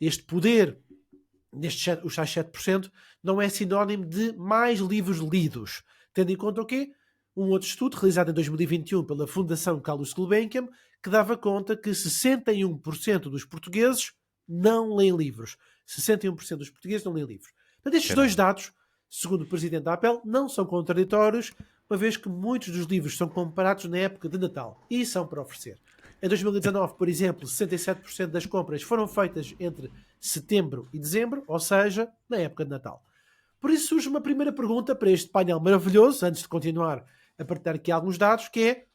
este poder, os tais 7%, não é sinónimo de mais livros lidos. Tendo em conta o quê? Um outro estudo realizado em 2021 pela Fundação Carlos Gulbenkian, que dava conta que 61% dos portugueses não leem livros. 61% dos portugueses não leem livros. Portanto, estes dois dados, segundo o presidente da APEL, não são contraditórios, uma vez que muitos dos livros são comprados na época de Natal e são para oferecer. Em 2019, por exemplo, 67% das compras foram feitas entre setembro e dezembro, ou seja, na época de Natal. Por isso surge uma primeira pergunta para este painel maravilhoso, antes de continuar a partilhar aqui alguns dados, que é: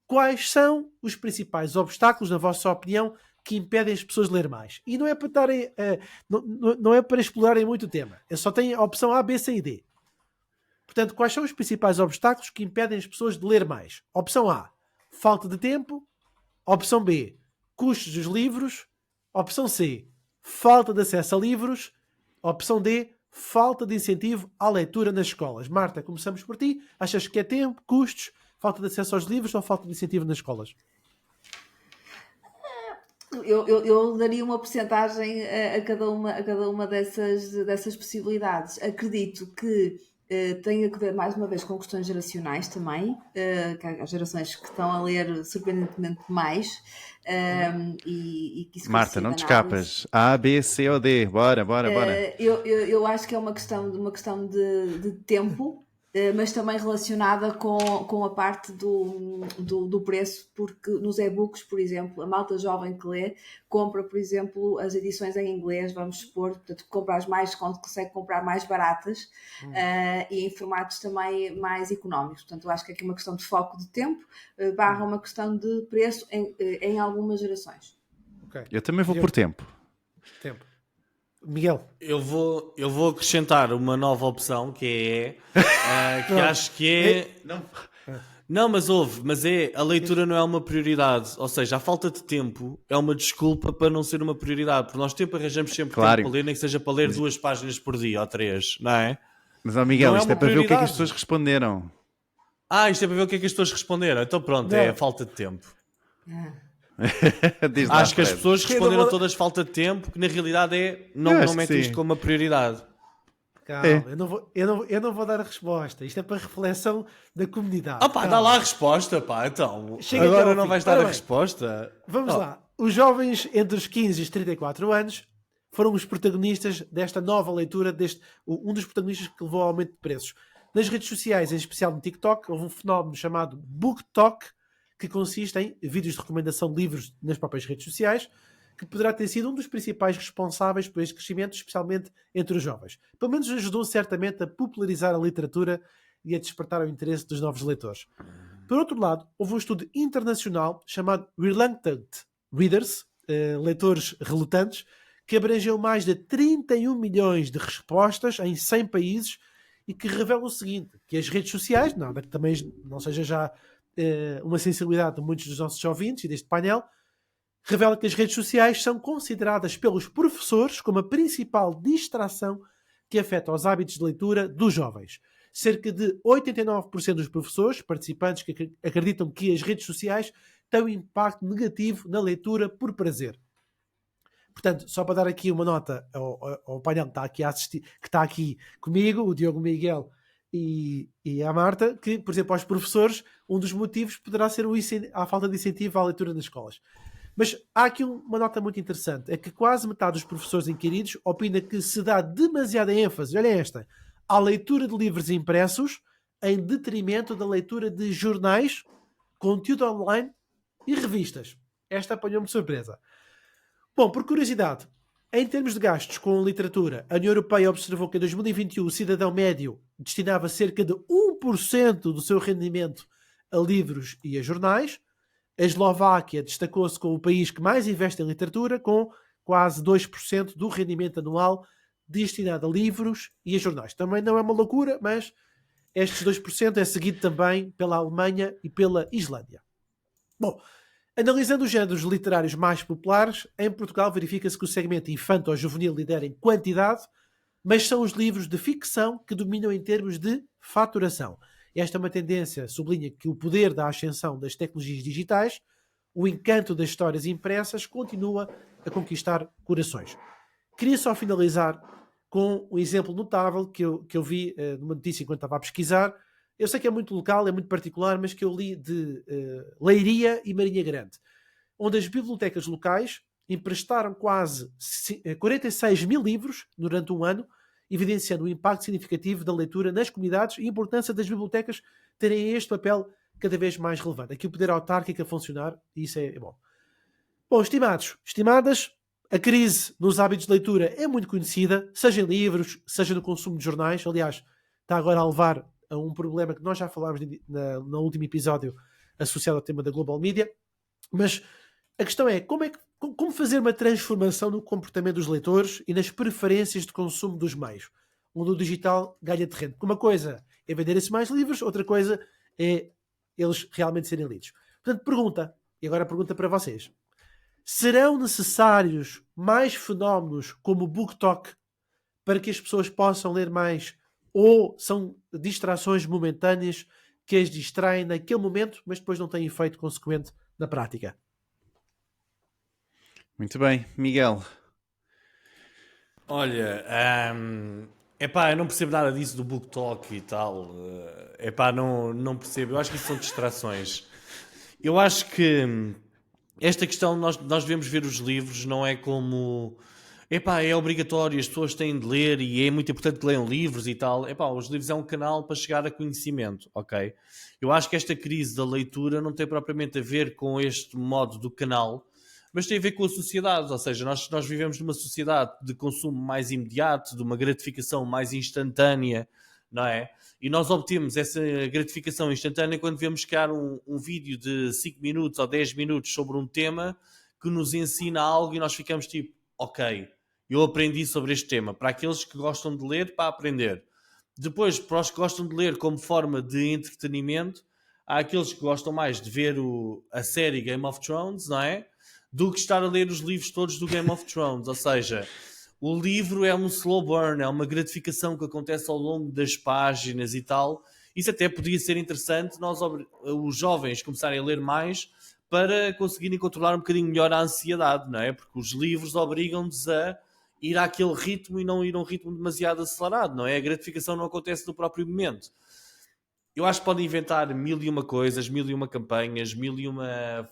quais são os principais obstáculos, na vossa opinião, que impedem as pessoas de ler mais? E não é para estarem, não é para explorarem muito o tema. É só tem a opção A, B, C e D. Portanto, quais são os principais obstáculos que impedem as pessoas de ler mais? Opção A, falta de tempo. Opção B, custos dos livros. Opção C, falta de acesso a livros. Opção D, falta de incentivo à leitura nas escolas. Marta, começamos por ti. Achas que é tempo, custos, falta de acesso aos livros ou falta de incentivo nas escolas? Eu daria uma porcentagem a cada uma dessas possibilidades. Acredito que tem a ver mais uma vez com questões geracionais também, que há gerações que estão a ler surpreendentemente mais, e que isso Marta, não te consiga análise. escapas. A, B, C ou D. Bora. Eu acho que é uma questão de tempo, mas também relacionada com a parte do preço, porque nos e-books, por exemplo, a malta jovem que lê, compra, por exemplo, as edições em inglês, vamos supor, portanto, compra as mais, consegue comprar mais baratas, e em formatos também mais económicos. Portanto, eu acho que aqui é uma questão de foco de tempo, barra uma questão de preço em algumas gerações. Okay. Eu também vou por tempo. Miguel? Eu vou acrescentar uma nova opção que é que acho que é. Não, mas a leitura não é uma prioridade. Ou seja, a falta de tempo é uma desculpa para não ser uma prioridade. Porque nós tempo arranjamos sempre tempo para ler, nem que seja para ler 2 páginas por dia ou 3, não é? Mas, Miguel, não isto é para ver o que é que as pessoas responderam. Isto é para ver o que é que as pessoas responderam. Então pronto, é a falta de tempo. Acho que as pessoas responderam todas falta de tempo, que na realidade não metem isto como uma prioridade. Calma, eu não vou dar a resposta. Isto é para reflexão da comunidade. Dá lá a resposta, pá. Então, chega agora não vais dar a resposta. Vamos lá. Os jovens entre os 15 e os 34 anos foram os protagonistas desta nova leitura, um dos protagonistas que levou ao aumento de preços. Nas redes sociais, em especial no TikTok, houve um fenómeno chamado BookTok, que consiste em vídeos de recomendação de livros nas próprias redes sociais, que poderá ter sido um dos principais responsáveis por este crescimento, especialmente entre os jovens. Pelo menos ajudou certamente a popularizar a literatura e a despertar o interesse dos novos leitores. Por outro lado, houve um estudo internacional chamado Reluctant Readers, leitores relutantes, que abrangeu mais de 31 milhões de respostas em 100 países e que revela o seguinte, que as redes sociais, nada que também não seja já uma sensibilidade de muitos dos nossos ouvintes e deste painel, revela que as redes sociais são consideradas pelos professores como a principal distração que afeta os hábitos de leitura dos jovens. Cerca de 89% dos professores participantes que acreditam que as redes sociais têm um impacto negativo na leitura por prazer. Portanto, só para dar aqui uma nota ao painel que está aqui a assistir, que está aqui comigo, o Diogo, Miguel e a Marta, que, por exemplo, aos professores, um dos motivos poderá ser a falta de incentivo à leitura nas escolas. Mas há aqui uma nota muito interessante, é que quase metade dos professores inquiridos opina que se dá demasiada ênfase, olha esta, à leitura de livros impressos em detrimento da leitura de jornais, conteúdo online e revistas. Esta apanhou-me de surpresa. Bom, por curiosidade, em termos de gastos com literatura, a União Europeia observou que em 2021 o cidadão médio destinava cerca de 1% do seu rendimento a livros e a jornais. A Eslováquia destacou-se como o país que mais investe em literatura, com quase 2% do rendimento anual destinado a livros e a jornais. Também não é uma loucura, mas estes 2% é seguido também pela Alemanha e pela Islândia. Bom, analisando os géneros literários mais populares, em Portugal verifica-se que o segmento infanto-juvenil lidera em quantidade, mas são os livros de ficção que dominam em termos de faturação. Esta é uma tendência, sublinha que o poder da ascensão das tecnologias digitais, o encanto das histórias impressas, continua a conquistar corações. Queria só finalizar com um exemplo notável que eu vi numa notícia enquanto estava a pesquisar. Eu sei que é muito local, é muito particular, mas que eu li de Leiria e Marinha Grande. onde as bibliotecas locais emprestaram quase 46 mil livros durante um ano, evidenciando o impacto significativo da leitura nas comunidades e a importância das bibliotecas terem este papel cada vez mais relevante. Aqui o poder autárquico a funcionar, e isso é bom. Bom, estimadas, a crise nos hábitos de leitura é muito conhecida, seja em livros, seja no consumo de jornais. Aliás, está agora a levar a um problema que nós já falámos no último episódio associado ao tema da Global Media. Mas a questão é, como fazer uma transformação no comportamento dos leitores e nas preferências de consumo dos meios, onde o digital ganha terreno. Uma coisa é venderem-se mais livros, outra coisa é eles realmente serem lidos. Portanto, e agora a pergunta para vocês. Serão necessários mais fenómenos como o BookTok para que as pessoas possam ler mais, ou são distrações momentâneas que as distraem naquele momento, mas depois não têm efeito consequente na prática? Muito bem. Miguel? Olha, eu não percebo nada disso do BookTok e tal. Não percebo. Eu acho que isso são distrações. Eu acho que esta questão, nós devemos ver os livros, não é como... é obrigatório, as pessoas têm de ler e é muito importante que leiam livros e tal. Os livros é um canal para chegar a conhecimento, ok? Eu acho que esta crise da leitura não tem propriamente a ver com este modo do canal, mas tem a ver com a sociedade, ou seja, nós vivemos numa sociedade de consumo mais imediato, de uma gratificação mais instantânea, não é? E nós obtemos essa gratificação instantânea quando vemos criar um vídeo de 5 minutos ou 10 minutos sobre um tema que nos ensina algo e nós ficamos tipo, ok, eu aprendi sobre este tema. Para aqueles que gostam de ler, para aprender. Depois, para os que gostam de ler como forma de entretenimento, há aqueles que gostam mais de ver a série Game of Thrones, não é? Do que estar a ler os livros todos do Game of Thrones. Ou seja, o livro é um slow burn, é uma gratificação que acontece ao longo das páginas e tal. Isso até podia ser interessante os jovens começarem a ler mais para conseguirem controlar um bocadinho melhor a ansiedade, não é? Porque os livros obrigam-nos a ir àquele ritmo e não ir a um ritmo demasiado acelerado, não é? A gratificação não acontece no próprio momento. Eu acho que podem inventar 1001 coisas, 1001 campanhas, 1001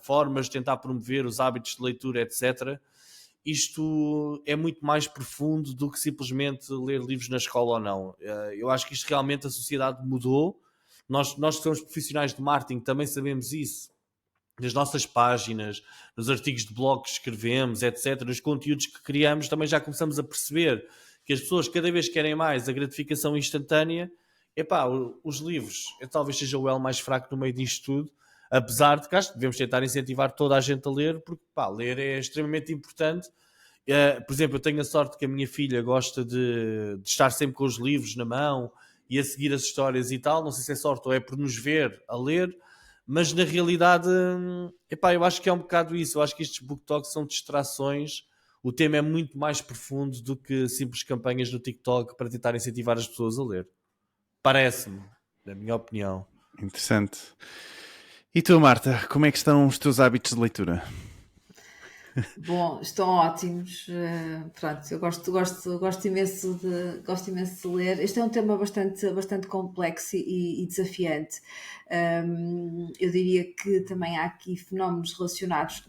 formas de tentar promover os hábitos de leitura, etc. Isto é muito mais profundo do que simplesmente ler livros na escola ou não. Eu acho que isto realmente a sociedade mudou. Nós que somos profissionais de marketing também sabemos isso. Nas nossas páginas, nos artigos de blog que escrevemos, etc., nos conteúdos que criamos, também já começamos a perceber que as pessoas cada vez querem mais a gratificação instantânea. Os livros talvez seja o elo mais fraco no meio disto tudo, apesar de que acho que devemos tentar incentivar toda a gente a ler, porque ler é extremamente importante. Por exemplo, eu tenho a sorte que a minha filha gosta de estar sempre com os livros na mão e a seguir as histórias e tal. Não sei se é sorte ou é por nos ver a ler, mas na realidade eu acho que é um bocado isso. Eu acho que estes BookToks são distrações. O tema é muito mais profundo do que simples campanhas no TikTok para tentar incentivar as pessoas a ler. Parece-me, na minha opinião. Interessante. E tu, Marta, como é que estão os teus hábitos de leitura? Bom, estão ótimos. Pronto, eu gosto imenso de ler. Este é um tema bastante complexo e desafiante. Eu diria que também há aqui fenómenos relacionados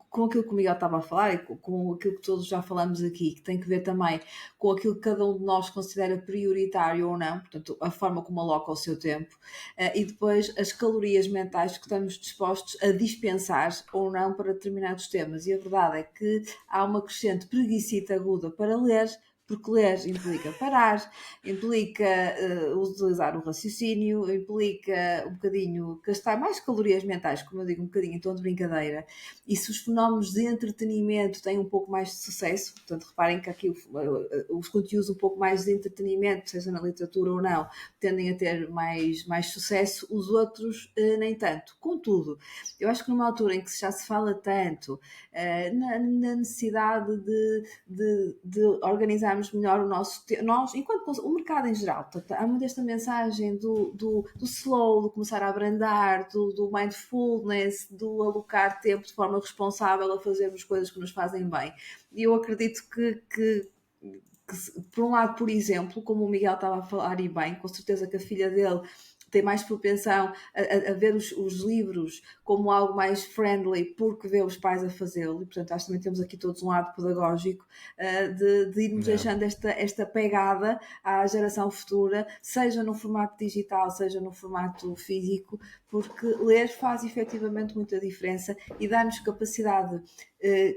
com aquilo que o Miguel estava a falar e com aquilo que todos já falamos aqui, que tem que ver também com aquilo que cada um de nós considera prioritário ou não, portanto, a forma como aloca o seu tempo, e depois as calorias mentais que estamos dispostos a dispensar ou não para determinados temas. E a verdade é que há uma crescente preguicita aguda para ler, porque ler implica parar, implica utilizar o raciocínio, implica um bocadinho gastar mais calorias mentais, como eu digo, um bocadinho em tom de brincadeira. E se os fenómenos de entretenimento têm um pouco mais de sucesso, portanto, reparem que aqui os conteúdos um pouco mais de entretenimento, seja na literatura ou não, tendem a ter mais sucesso, os outros nem tanto. Contudo, eu acho que numa altura em que já se fala tanto na necessidade de organizar melhor o nosso tempo, nós, enquanto o mercado em geral, há muito esta mensagem do slow, do começar a abrandar, do mindfulness, do alocar tempo de forma responsável a fazermos coisas que nos fazem bem. E eu acredito que por um lado, por exemplo, como o Miguel estava a falar e bem, com certeza que a filha dele tem mais propensão a ver os livros como algo mais friendly porque vê os pais a fazê-lo, e portanto acho que também temos aqui todos um lado pedagógico de irmos deixando esta pegada à geração futura, seja no formato digital, seja no formato físico, porque ler faz efetivamente muita diferença e dá-nos capacidade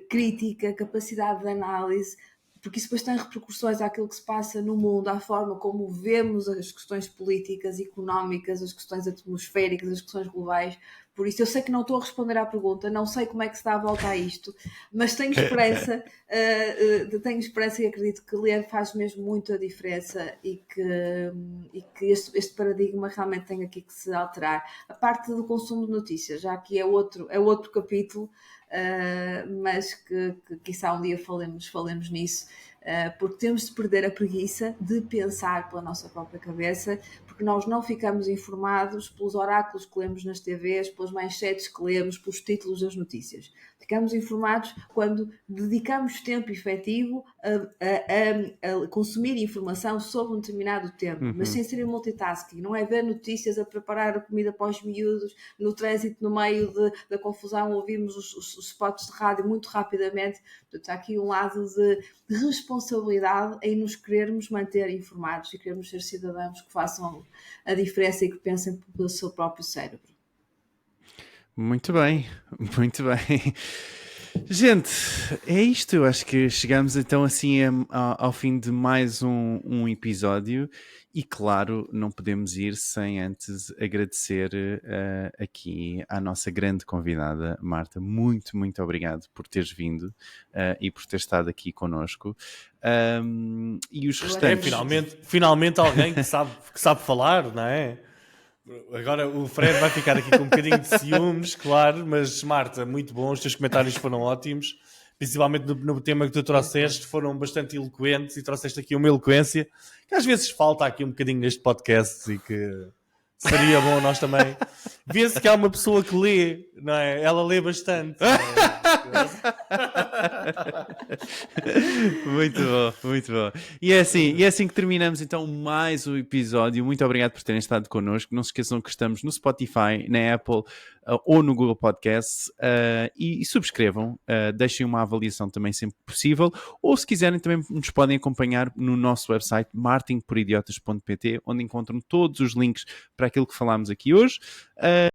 crítica, capacidade de análise, porque isso depois tem repercussões àquilo que se passa no mundo, à forma como vemos as questões políticas, económicas, as questões atmosféricas, as questões globais. Por isso, eu sei que não estou a responder à pergunta, não sei como é que se dá a volta a isto, mas tenho esperança, e acredito que ler faz mesmo muita diferença e que este paradigma realmente tem aqui que se alterar. A parte do consumo de notícias, já aqui é outro capítulo, mas que quiçá um dia falemos nisso, porque temos de perder a preguiça de pensar pela nossa própria cabeça, porque nós não ficamos informados pelos oráculos que lemos nas TVs, pelas manchetes que lemos, pelos títulos das notícias. Ficamos informados quando dedicamos tempo efetivo a consumir informação sobre um determinado tema, mas sem ser multitasking. Não é ver notícias a preparar a comida para os miúdos, no trânsito, no meio da confusão, ouvimos os spots de rádio muito rapidamente. Portanto, há aqui um lado de responsabilidade em nos querermos manter informados e querermos ser cidadãos que façam a diferença e que pensem pelo seu próprio cérebro. Muito bem, muito bem. Gente, é isto. Eu acho que chegamos então assim ao fim de mais um episódio e claro, não podemos ir sem antes agradecer aqui à nossa grande convidada, Marta. Muito, muito obrigado por teres vindo e por ter estado aqui connosco. E os restantes... Finalmente alguém que sabe falar, não é? Agora o Fred vai ficar aqui com um bocadinho de ciúmes, claro, mas Marta, muito bom, os teus comentários foram ótimos, principalmente no tema que tu trouxeste, foram bastante eloquentes e trouxeste aqui uma eloquência que às vezes falta aqui um bocadinho neste podcast e que seria bom nós também. Vê-se que há uma pessoa que lê, não é? Ela lê bastante. Muito bom, muito bom. E é assim que terminamos então mais um episódio. Muito obrigado por terem estado connosco. Não se esqueçam que estamos no Spotify, na Apple ou no Google Podcasts e subscrevam, deixem uma avaliação também sempre possível, ou se quiserem também nos podem acompanhar no nosso website martinporidiotas.pt, onde encontram todos os links para aquilo que falámos aqui hoje.